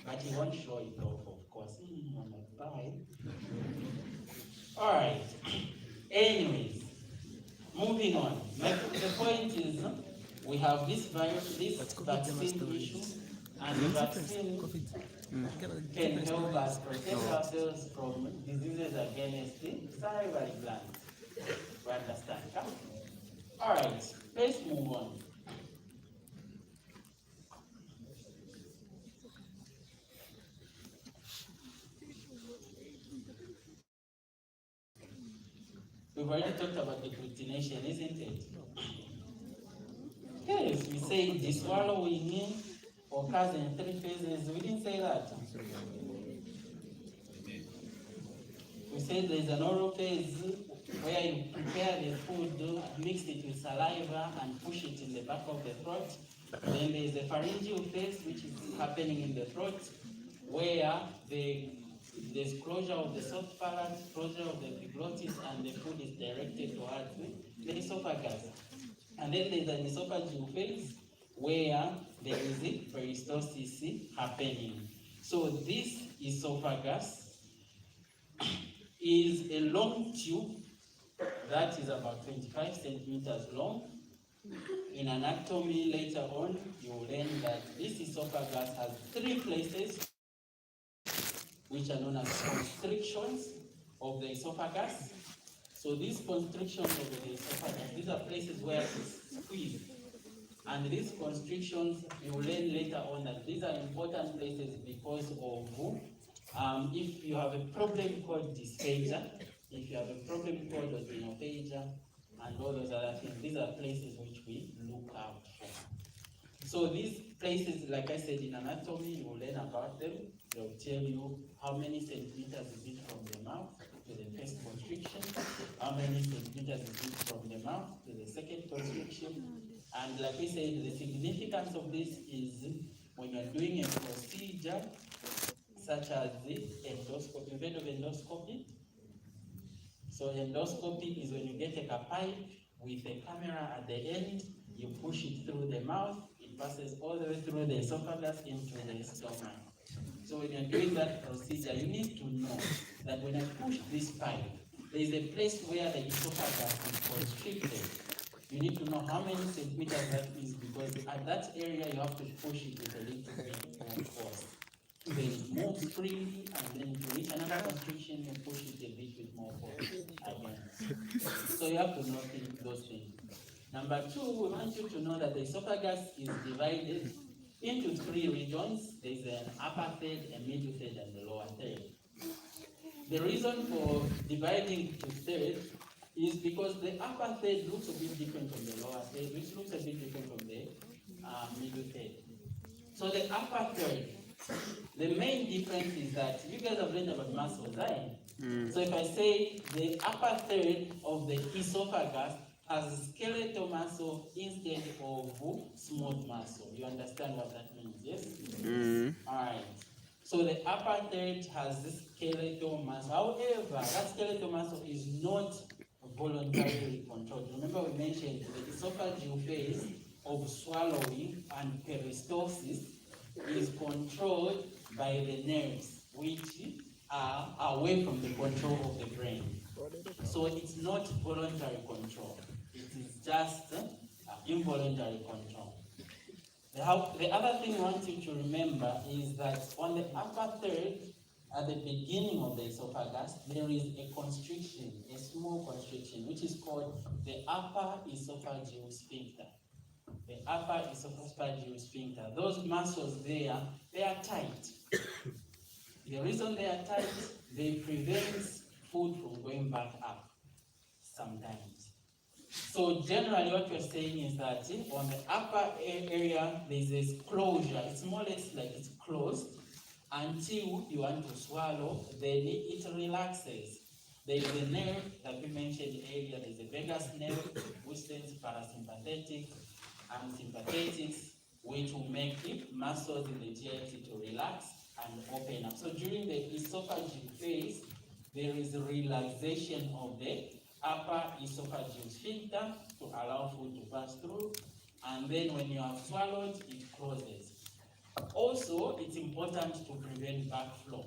But he won't show it off, of course. Bye. All right. Anyways, moving on. The point is, we have this virus, this vaccine issue, and the vaccine can help us protect ourselves from diseases against the salivary glands. You understand? Huh? All right, let's move on. We've already talked about degglutination, isn't it? Yes, we say the swallowing occurs in 3 phases. We didn't say that. We said there's an oral phase where you prepare the food, mix it with saliva, and push it in the back of the throat. Then there's the pharyngeal phase, which is happening in the throat, where there's closure of the soft palate, closure of the epiglottis, and the food is directed towards the esophagus. And then there's an esophageal phase, where there is a peristalsis happening. So this esophagus is a long tube that is about 25 centimeters long. In anatomy later on, you will learn that this esophagus has 3 places, which are known as constrictions of the esophagus. So these constrictions of the esophagus, these are places where it's squeezed. And these constrictions, you will learn later on that these are important places because of if you have a problem called dysphagia, if you have a problem called osteophagia, and all those other things, these are places which we look out for. So these places, like I said, in anatomy, you will learn about them. they'll tell you how many centimeters is it from the mouth to the first constriction, how many centimeters is it from the mouth to the second constriction. And like we said, the significance of this is when you're doing a procedure such as the endoscopy. You've heard of endoscopy? So endoscopy is when you get a pipe with a camera at the end, you push it through the mouth, it passes all the way through the esophagus into the stomach. So when you're doing that procedure, you need to know that when I push this pipe, there is a place where the esophagus is constricted. You need to know how many centimeters that is, because at that area you have to push it with a little bit more force. Then it moves freely, and then to reach another constriction, you push it a bit with more force again. So you have to know those things. Number two, we want you to know that the esophagus is divided into three regions. There's an upper third, a middle third, and the lower third. The reason for dividing to third is because the upper third looks a bit different from the lower third, which looks a bit different from the middle third. So the upper third, the main difference is that you guys have learned about muscles, right? So if I say the upper third of the esophagus has skeletal muscle instead of smooth muscle, you understand what that means, yes? Alright. So the upper third has this skeletal muscle. However, that skeletal muscle is not voluntarily controlled. Remember we mentioned the esophageal phase of swallowing and peristalsis is controlled by the nerves, which are away from the control of the brain. So it's not voluntary control. It is just involuntary control. The other thing I want you to remember is that on the upper third, at the beginning of the esophagus, there is a constriction, a small constriction, which is called the upper esophageal sphincter. The upper esophageal sphincter. Those muscles there, they are tight. The reason they are tight, they prevent food from going back up sometimes. So generally what we're saying is that on the upper area, there's this closure. It's more or less like it's closed until you want to swallow, then it relaxes. There is a nerve that we mentioned earlier, there's a vagus nerve, which sends parasympathetic and sympathetics, which will make the muscles in the GIT to relax and open up. So during the esophageal phase, there is a relaxation of the upper esophageal sphincter to allow food to pass through, and then when you have swallowed, it closes. Also, it's important to prevent backflow.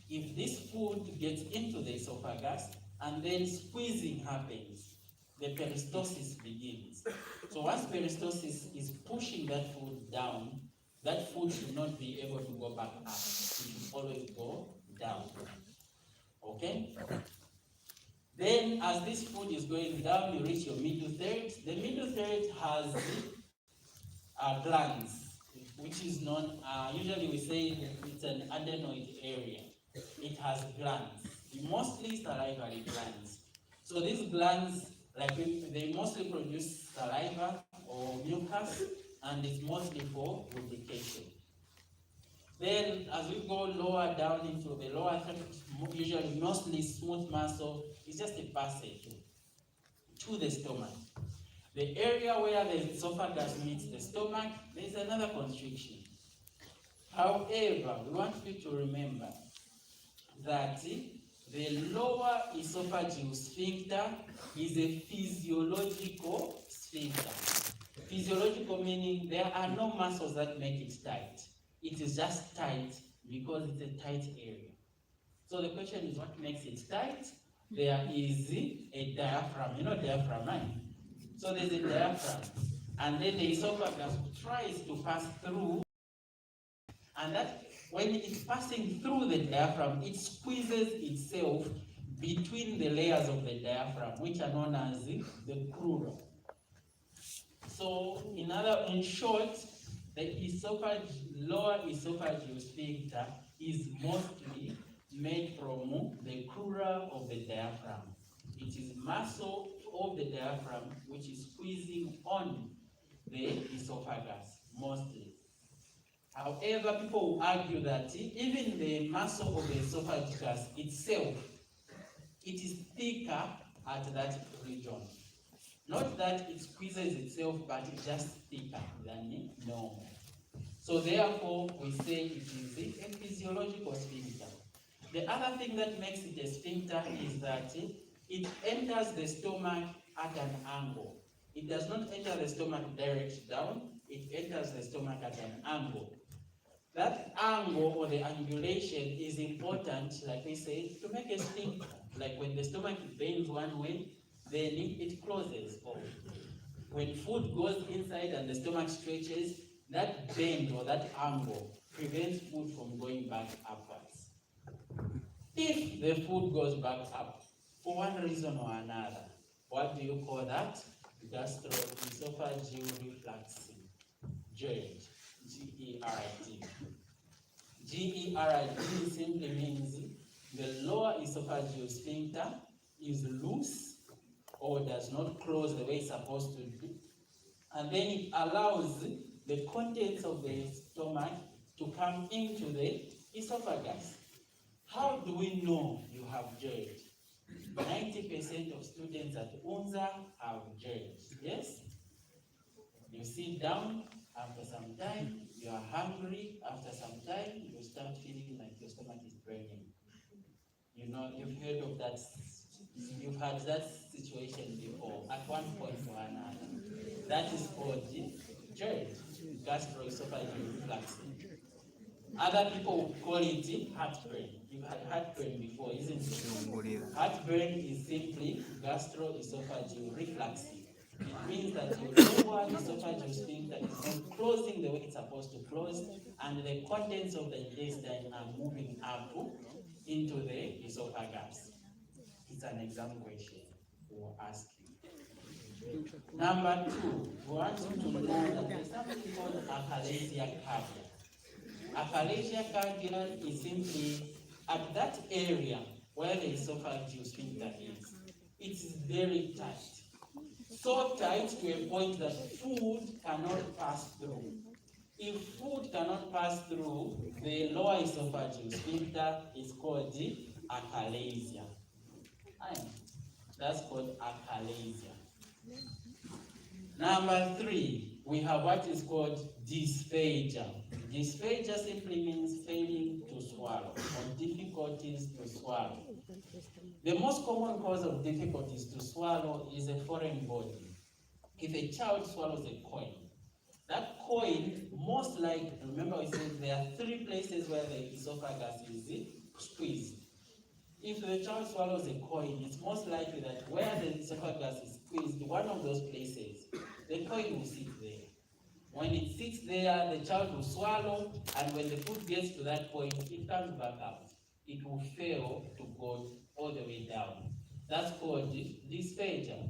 If this food gets into the esophagus and then squeezing happens, the peristalsis begins. So once peristalsis is pushing that food down, that food should not be able to go back up. It should always go down. Okay? Then as this food is going down, you reach your middle third. The middle third has glands, which is known, usually we say it's an adenoid area. It has glands, mostly salivary glands. So these glands, like they mostly produce saliva or mucus, and it's mostly for lubrication. Then as we go lower down into the lower third, usually mostly smooth muscle, it's just a passage to the stomach. The area where the esophagus meets the stomach, there is another constriction. However, we want you to remember that the lower esophageal sphincter is a physiological sphincter. Physiological meaning there are no muscles that make it tight. It is just tight because it's a tight area. So the question is, what makes it tight? There is a diaphragm. You know diaphragm, right? So there's a diaphragm. And then the esophagus tries to pass through. And that when it's passing through the diaphragm, it squeezes itself between the layers of the diaphragm, which are known as the crura. So in short, the lower esophageal sphincter is mostly made from the crura of the diaphragm. It is muscle of the diaphragm which is squeezing on the esophagus mostly. However, people will argue that even the muscle of the esophagus itself, it is thicker at that region. Not that it squeezes itself, but it's just thicker than normal. So therefore, we say it is a physiological sphincter. The other thing that makes it a sphincter is that it enters the stomach at an angle. It does not enter the stomach direct down, it enters the stomach at an angle. That angle or the angulation is important, like we said, to make a sphincter. Like when the stomach bends one way, then it closes off. When food goes inside and the stomach stretches, that bend or that angle prevents food from going back upwards. If the food goes back up, for one reason or another, what do you call that? Gastroesophageal reflux. GERD. G-E-R-D. G-E-R-D simply means the lower esophageal sphincter is loose or does not close the way it's supposed to do. And then it allows the contents of the stomach to come into the esophagus. How do we know you have GERD? 90% of students at UNZA have GERD, yes? You sit down, after some time, you are hungry, after some time, you start feeling like your stomach is burning. You know, you've heard of that, you've had that situation before, at one point or another. That is called GERD, gastroesophageal reflux. Other people call it heartburn. You've had heartburn before, isn't it? Heartburn is simply gastroesophageal reflux. It means that your lower esophageal sphincter is not closing the way it's supposed to close, and the contents of the intestine are moving up into the esophagus. It's an exam question we'll ask you. Number 2, we want you to know that there's something called achalasia cardia. Achalasia cardia is simply at that area where the esophageal sphincter is. It's very tight. So tight to a point that food cannot pass through. If food cannot pass through, the lower esophageal sphincter is called achalasia. That's called achalasia. Number 3, we have what is called dysphagia. Dysphagia simply means failing to swallow or difficulties to swallow. The most common cause of difficulties to swallow is a foreign body. If a child swallows a coin, that coin, most likely, remember we said there are 3 places where the esophagus is squeezed. If the child swallows a coin, it's most likely that where the esophagus is squeezed, one of those places, the coin will sit there. When it sits there, the child will swallow, and when the food gets to that point, it comes back out. It will fail to go all the way down. That's called dysphagia.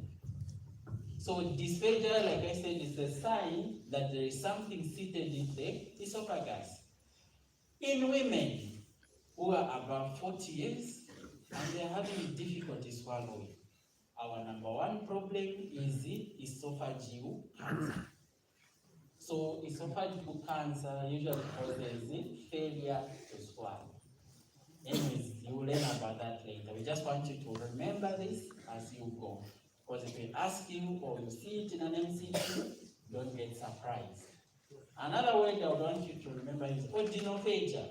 So dysphagia, like I said, is a sign that there is something seated in the esophagus. In women who are above 40 years and they're having difficulty swallowing, our number 1 problem is esophageal cancer. So esophageal cancer usually causes failure to swallow. Anyways, you will learn about that later. We just want you to remember this as you go. Because if we ask you or you see it in an MCQ, don't get surprised. Another word I would want you to remember is odynophagia.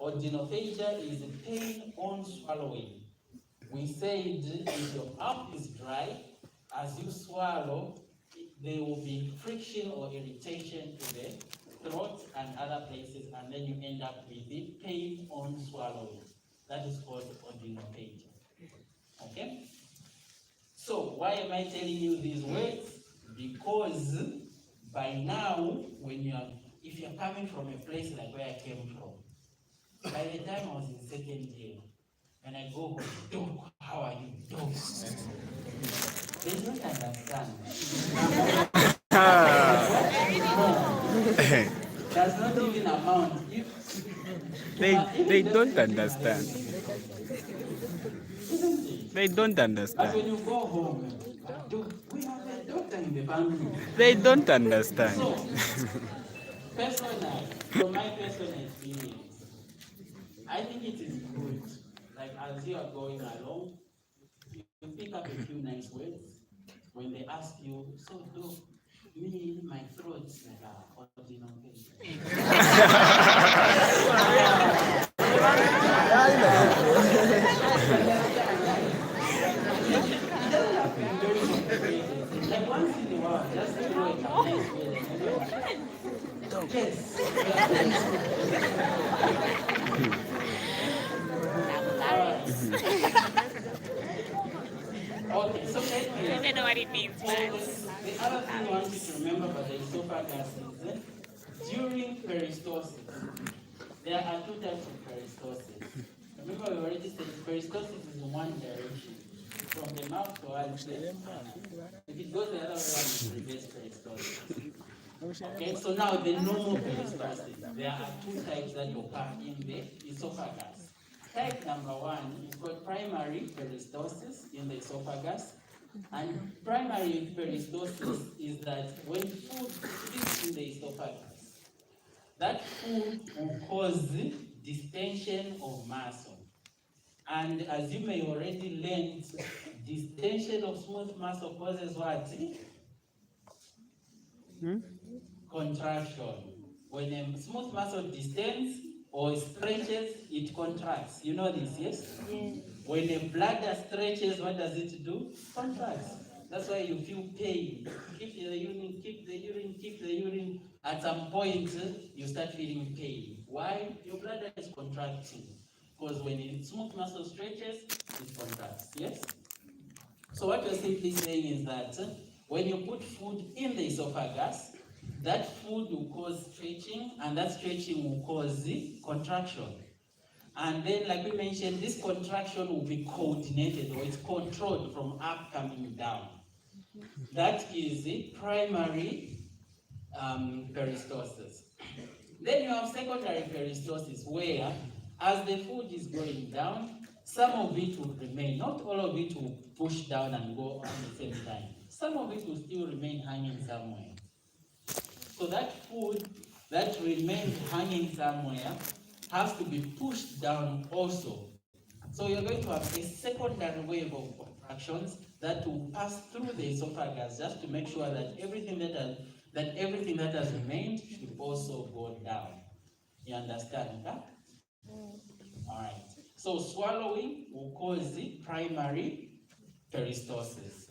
Odynophagia is pain on swallowing. We said if your mouth is dry, as you swallow, there will be friction or irritation to the throat and other places, and then you end up with the pain on swallowing. That is called odynophagia. Okay? So why am I telling you these words? Because by now, if you're coming from a place like where I came from, by the time I was in 2nd year, when I go home, dog, how are you, dog? They don't understand. Does not even amount.
They don't understand. They don't understand.
But when you go home, we have a doctor in the family.
They don't understand.
So, from my personal experience, I think it is good. Like as you are going along, you pick up a few nice words. When they ask you, so do me, my throat's like ordinary patient. Like once in a while, just throw it out nice way. Yes. Okay, so
I don't know what it means, but
the other thing I want you to remember about the esophagus is that during peristalsis, there are two types of peristalsis. Remember, we already said peristalsis is in one direction, from the mouth to our lips. If it goes the other way around, it's reverse peristalsis. Okay, so now the normal peristalsis, there are two types that occur in the esophagus. Type number one is called primary peristalsis in the esophagus. And primary peristalsis is that when food sits in the esophagus, that food will cause distension of muscle. And as you may already learn, distension of smooth muscle causes what? Contraction. When a smooth muscle distends or stretches, it contracts. You know this, yes? Yes. When a bladder stretches, what does it do? Contracts. That's why you feel pain. Keep the urine, keep the urine, keep the urine. At some point, you start feeling pain. Why? Your bladder is contracting. Because when a smooth muscle stretches, it contracts. Yes? So what you're simply saying is that when you put food in the esophagus, that food will cause stretching, and that stretching will cause the contraction. And then, like we mentioned, this contraction will be coordinated, or it's controlled from up coming down. That is the primary peristalsis. Then you have secondary peristalsis, where as the food is going down, some of it will remain. Not all of it will push down and go at the same time. Some of it will still remain hanging somewhere. So that food that remains hanging somewhere has to be pushed down also. So you're going to have a secondary wave of contractions that will pass through the esophagus just to make sure that everything that has remained should also go down. You understand that? All right. So swallowing will cause the primary peristalsis.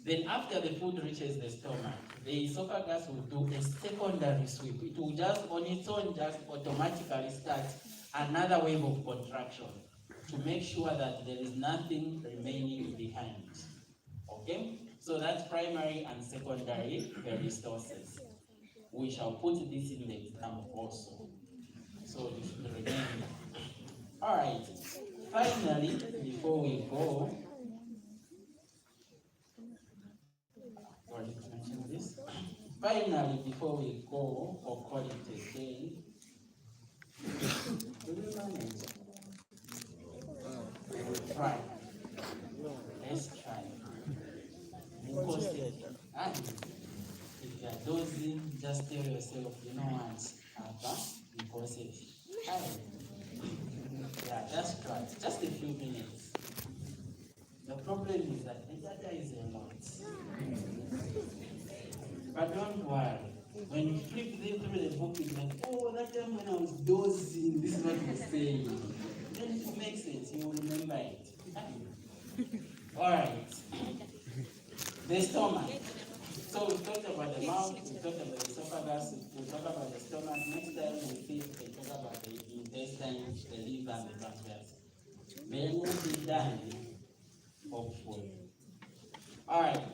Then after the food reaches the stomach, the esophagus will do a secondary sweep. It will just on its own just automatically start another wave of contraction to make sure that there is nothing remaining behind. Okay? So that's primary and secondary peristalsis. We shall put this in the exam also. So you should remember. All right. Finally, before we go, finally, before we go or call it a day, we will manage. We will try. Let's try. Mucosal. And if you are dozing, just tell yourself, you know what, mucosal. Yeah, just try. Just a few minutes. The problem is that the data is a lot. But don't worry. When you flip through the book, it's like, oh, that time when I was dozing, this is what you're saying. Then it will make sense. You will remember it. All right. The stomach. So we talked about the mouth, we talked about the esophagus, we talked about the stomach. Next time we talk about the intestine, the liver, and the pancreas. Then we'll be done, hopefully. All right.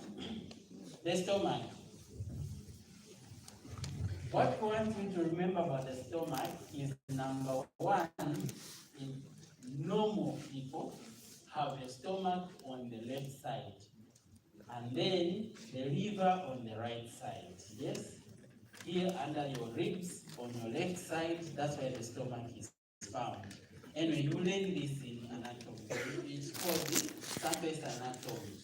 The stomach. What we want you to remember about the stomach is number one, in normal people have the stomach on the left side, and then the liver on the right side. Yes? Here under your ribs on your left side, that's where the stomach is found. And when you learn this in anatomy, it's called the surface anatomy.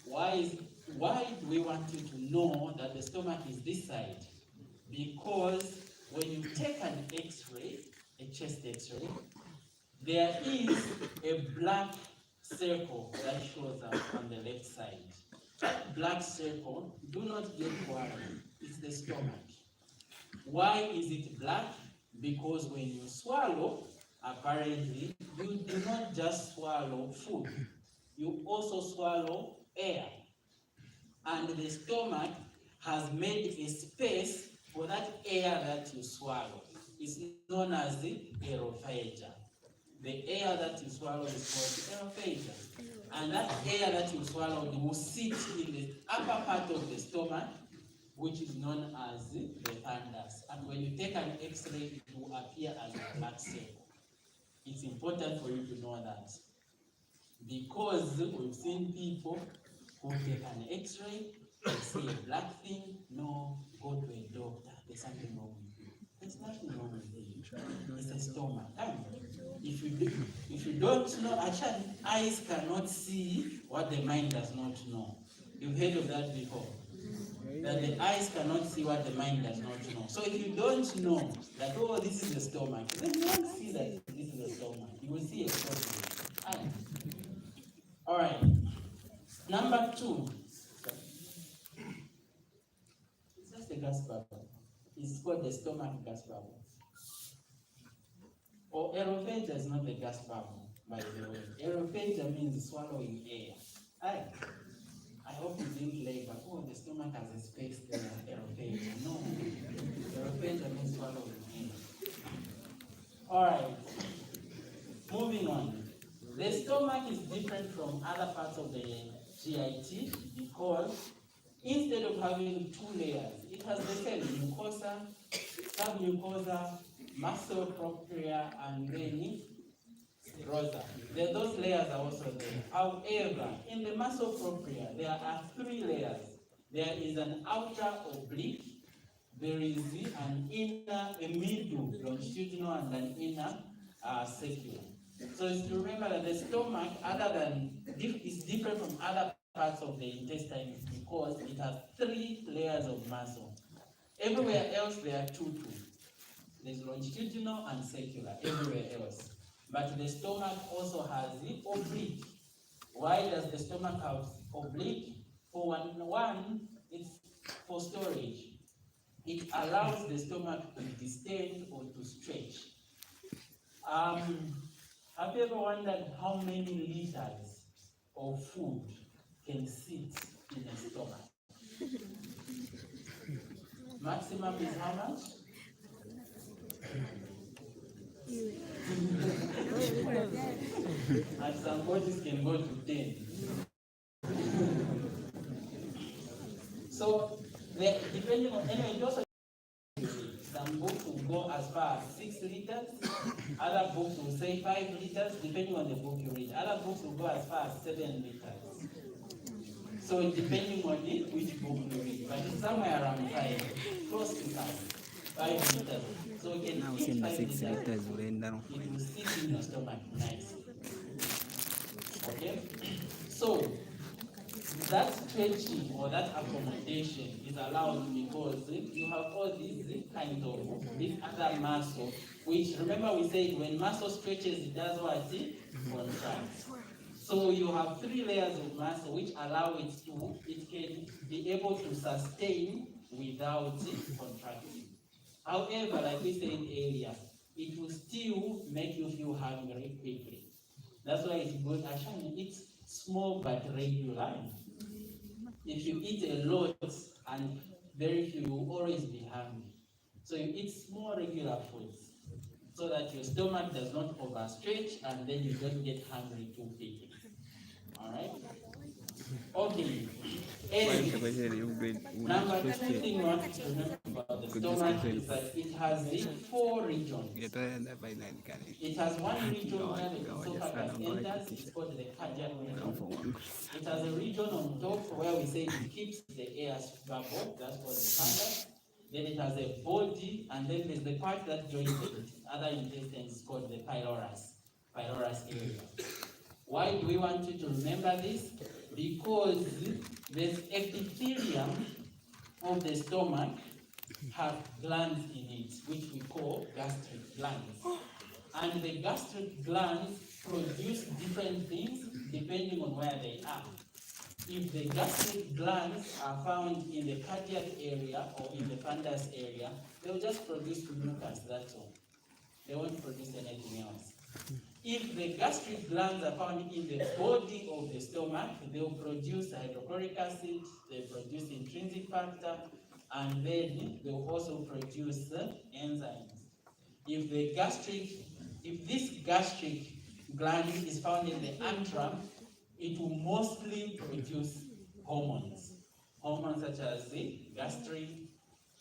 Why do we want you to know that the stomach is this side? Because when you take an X-ray, a chest X-ray, there is a black circle that shows up on the left side. That black circle, do not get worried, it's the stomach. Why is it black? Because when you swallow, apparently, you do not just swallow food, you also swallow air. And the stomach has made a space for that air that you swallow. It's known as the aerophagia. The air that you swallow is called aerophagia. And that air that you swallow will sit in the upper part of the stomach, which is known as the fundus. And when you take an X-ray, it will appear as a black circle. It's important for you to know that. Because we've seen people who take an X-ray, they see a black thing, no, go to a doctor, there's something wrong with you. There's nothing wrong with you. It's a stomach. If you don't know, actually, eyes cannot see what the mind does not know. You've heard of that before. That the eyes cannot see what the mind does not know. So if you don't know that, oh, this is the stomach, then you won't see that this is the stomach. You will see a problem. All right. Number 2. It's just a gas bubble. It's called the stomach gas bubble. Or aerophagia is not the gas bubble, by the way. Aerophagia means swallowing air. I hope you didn't label, oh, the stomach has a space there, aerophagia. No. Aerophagia means swallowing air. All right. Moving on. The stomach is different from other parts of the GIT because instead of having 2 layers, it has the same mucosa, submucosa, muscular propria, and then rosa. Those layers are also there. However, in the muscle propria, there are 3 layers. There is an outer oblique, there is an inner, a middle longitudinal, and an inner circular. So it's to remember that the stomach, is different from other parts of the intestine because it has 3 layers of muscle. Everywhere else there are 2. There's longitudinal and circular everywhere else. But the stomach also has the oblique. Why does the stomach have oblique? For one, it's for storage. It allows the stomach to distend or to stretch. Have you ever wondered how many liters of food can sit in a stomach? Maximum is how much? And some bodies can go to 10. So, depending on, anyway, it also, some books will go as far as 6 liters, other books will say 5 liters, depending on the book you read. Other books will go as far as 7 liters. So depending on which book you read, but it's somewhere around 5, close to 5 liters. So you can eat 5 liters, it will sit in your stomach nice. Okay? So that stretching or that accommodation is allowed because you have all these kind of this other muscle, which remember we said when muscle stretches it does what? It contracts. So you have 3 layers of muscle which allow it can be able to sustain without contracting. However, like we said earlier, it will still make you feel hungry quickly. That's why it's good. Actually, it's small but regular. If you eat a lot and very few, you will always be hungry. So you eat small regular foods so that your stomach does not overstretch and then you don't get hungry too quickly. Alright? Okay. Number 2 thing you want to remember about the stomach is that it has 4 regions. It has one region where the esophagus enters, it's called the cardiac region. It has a region on top where we say it keeps the air bubble, that's called the fundus. Then it has a body, and then there's the part that joins the other intestines called the pylorus area. Why do we want you to remember this? Because there's epithelium of the stomach have glands in it, which we call gastric glands. And the gastric glands produce different things depending on where they are. If the gastric glands are found in the cardiac area or in the fundus area, they'll just produce mucus, that's all. They won't produce anything else. If the gastric glands are found in the body of the stomach, they'll produce hydrochloric acid, they produce intrinsic factor, and then they'll also produce enzymes. If this gastric gland is found in the antrum, it will mostly produce hormones. Hormones such as the gastrin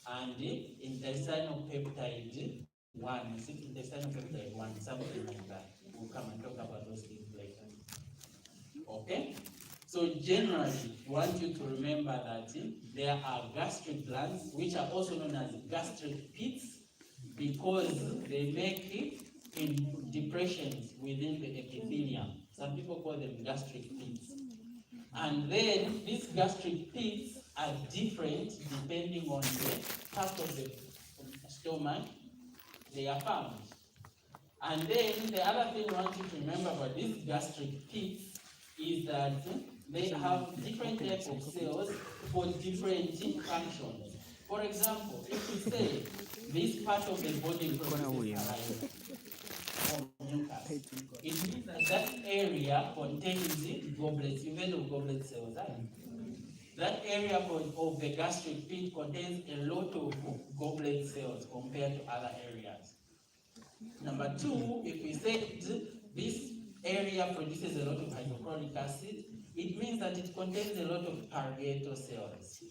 and the intestinal peptide 1, intestinal peptide 1, something like that. We'll come and talk about those things later. Okay? So generally, we want you to remember that there are gastric glands, which are also known as gastric pits, because they make it in depressions within the epithelium. Some people call them gastric pits. And then these gastric pits are different depending on the part of the stomach they are found. And then the other thing I want you to remember about these gastric pits is that they have different types of cells for different functions. For example, if we say this part of the body produces saliva or mucus, it means that that area contains goblets, you've heard of goblet cells, right? That area of the gastric pit contains a lot of goblet cells compared to other areas. Number two, if we say this area produces a lot of hydrochloric acid, it means that it contains a lot of parietal cells.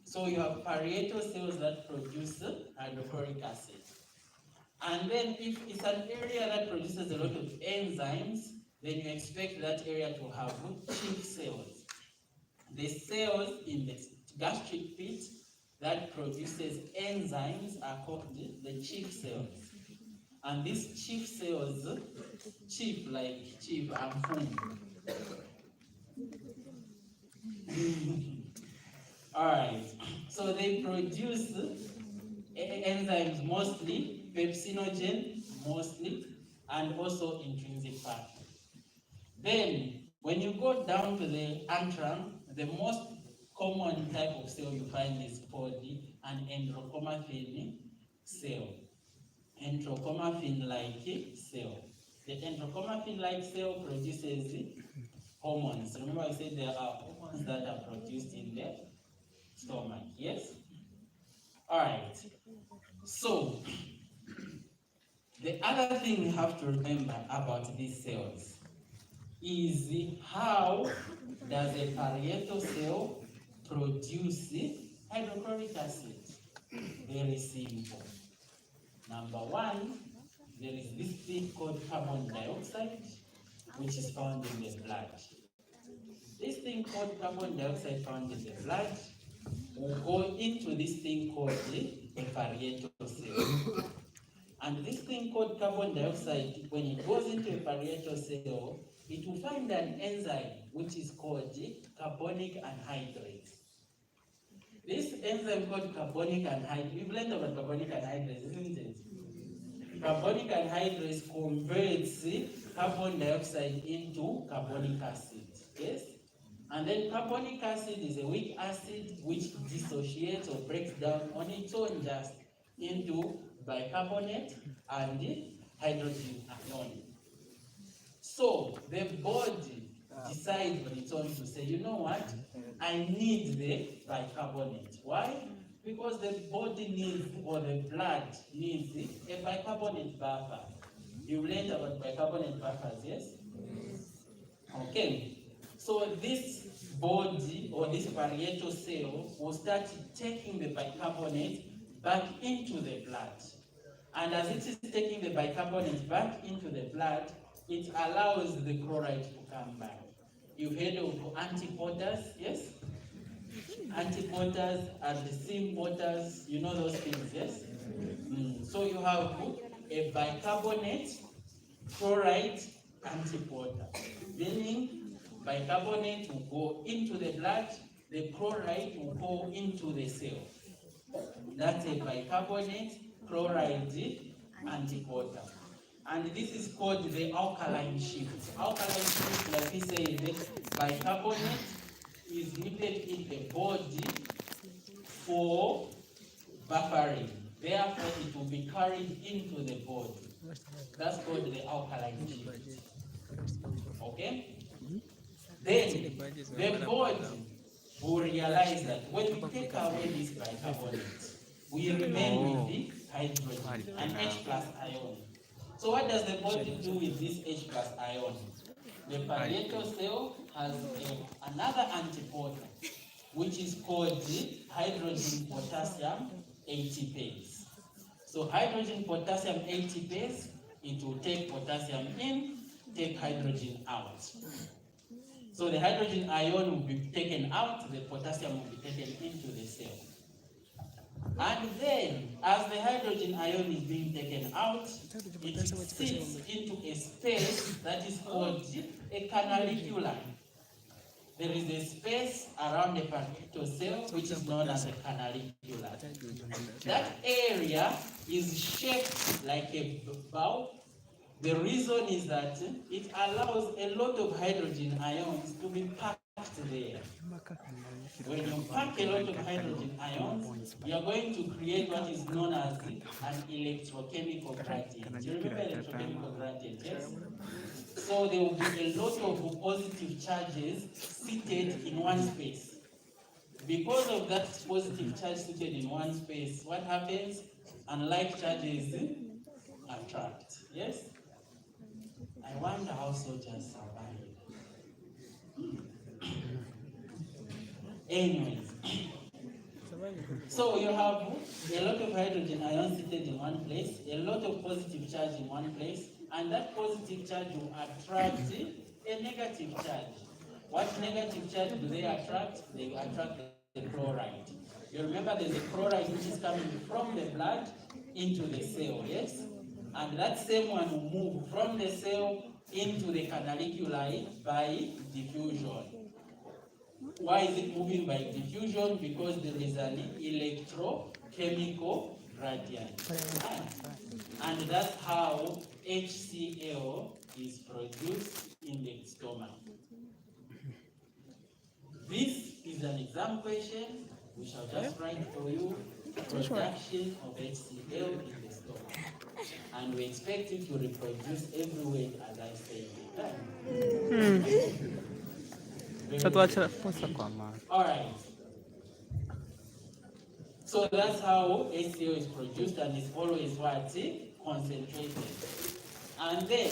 So you have parietal cells that produce hydrochloric acid. And then if it's an area that produces a lot of enzymes, then you expect that area to have chief cells. The cells in the gastric pit that produces enzymes are called the chief cells. And these chief cells, chief like chief, I'm from. Alright, so they produce enzymes mostly, pepsinogen mostly, and also intrinsic factor. Then, when you go down to the antrum, the most common type of cell you find is called an enterochromaffin cell. Enterochromaffin-like cell. The enterochromaffin-like cell produces hormones. Remember I said there are hormones that are produced in the stomach, yes? Alright, so the other thing you have to remember about these cells is how does a parietal cell produce hydrochloric acid? Very simple. Number one, there is this thing called carbon dioxide, which is found in the blood. This thing called carbon dioxide found in the blood will go into this thing called a parietal cell. And this thing called carbon dioxide, when it goes into a parietal cell, it will find an enzyme which is called carbonic anhydrase. This enzyme called carbonic anhydrase, we've learned about carbonic anhydrase, isn't it? Carbonic anhydrase converts carbon dioxide into carbonic acid, yes? And then carbonic acid is a weak acid which dissociates or breaks down on its own just into bicarbonate and hydrogen ion. So the body decides on its own to say, you know what, I need the bicarbonate. Why? Because the body needs, or the blood needs a bicarbonate buffer. You learned about bicarbonate buffers, yes? Okay. So this body, or this parietal cell, will start taking the bicarbonate back into the blood. And as it is taking the bicarbonate back into the blood, it allows the chloride to come back. You've heard of antipoters, yes? Antipoters and the sympoters, you know those things, yes? So you have a bicarbonate, chloride, antipoter. Meaning, bicarbonate will go into the blood, the chloride will go into the cell. That's a bicarbonate, chloride, antiporter. And this is called the alkaline shift. Alkaline shift, like we say, bicarbonate is needed in the body for buffering. Therefore, it will be carried into the body. That's called the alkaline shift. Okay? Then the body will realize that when we take away this bicarbonate, we remain with the hydrogen, an H plus ion. So what does the body do with this H plus ion? The parietal cell has another antiporter, which is called hydrogen potassium ATPase. So hydrogen potassium ATPase, it will take potassium in, take hydrogen out. So the hydrogen ion will be taken out, the potassium will be taken into the cell. And then, as the hydrogen ion is being taken out, it sits into a space that is called a canaliculi. There is a space around the parietal cell which is known as a canaliculi. That area is shaped like a bowl. The reason is that it allows a lot of hydrogen ions to be packed there. When you pack a lot of hydrogen ions, you are going to create what is known as an electrochemical gradient. Do you remember electrochemical gradient? Yes? So there will be a lot of positive charges seated in one space. Because of that positive charge seated in one space, what happens? Unlike charges attract. Yes? I wonder how soldiers survive. Anyways, so you have a lot of hydrogen ions seated in one place, a lot of positive charge in one place, and that positive charge will attract a negative charge. What negative charge do they attract? They attract the chloride. You remember there's a chloride which is coming from the blood into the cell, yes? And that same one will move from the cell into the canaliculi by diffusion. Why is it moving by diffusion? Because there is an electrochemical gradient. And that's how HCl is produced in the stomach. This is an exam question. We shall just write for you production of HCl in the stomach. And we expect you to reproduce every word as I say it. Alright. So that's how HCl is produced, and it's always what? Concentrated. And then,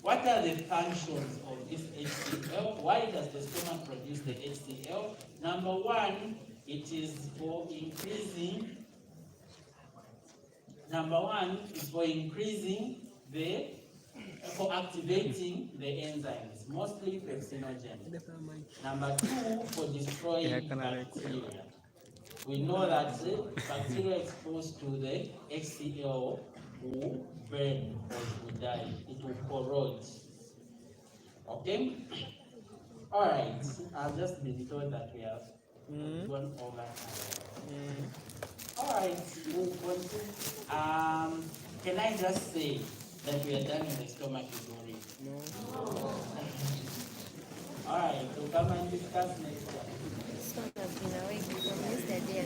what are the functions of this HCl? Why does the stomach produce the HCl? Number one, it is for increasing. For activating the enzymes, mostly pepsinogen. Number two, for destroying bacteria. We know that bacteria exposed to the HCl will burn or will die. It will corrode. Okay? Alright, I've just been told that we have gone over time. Alright, we'll continue. Can I just say that we are done with the stomach is worried? No. Alright, so come and discuss next time.
So I've been awake from yesterday.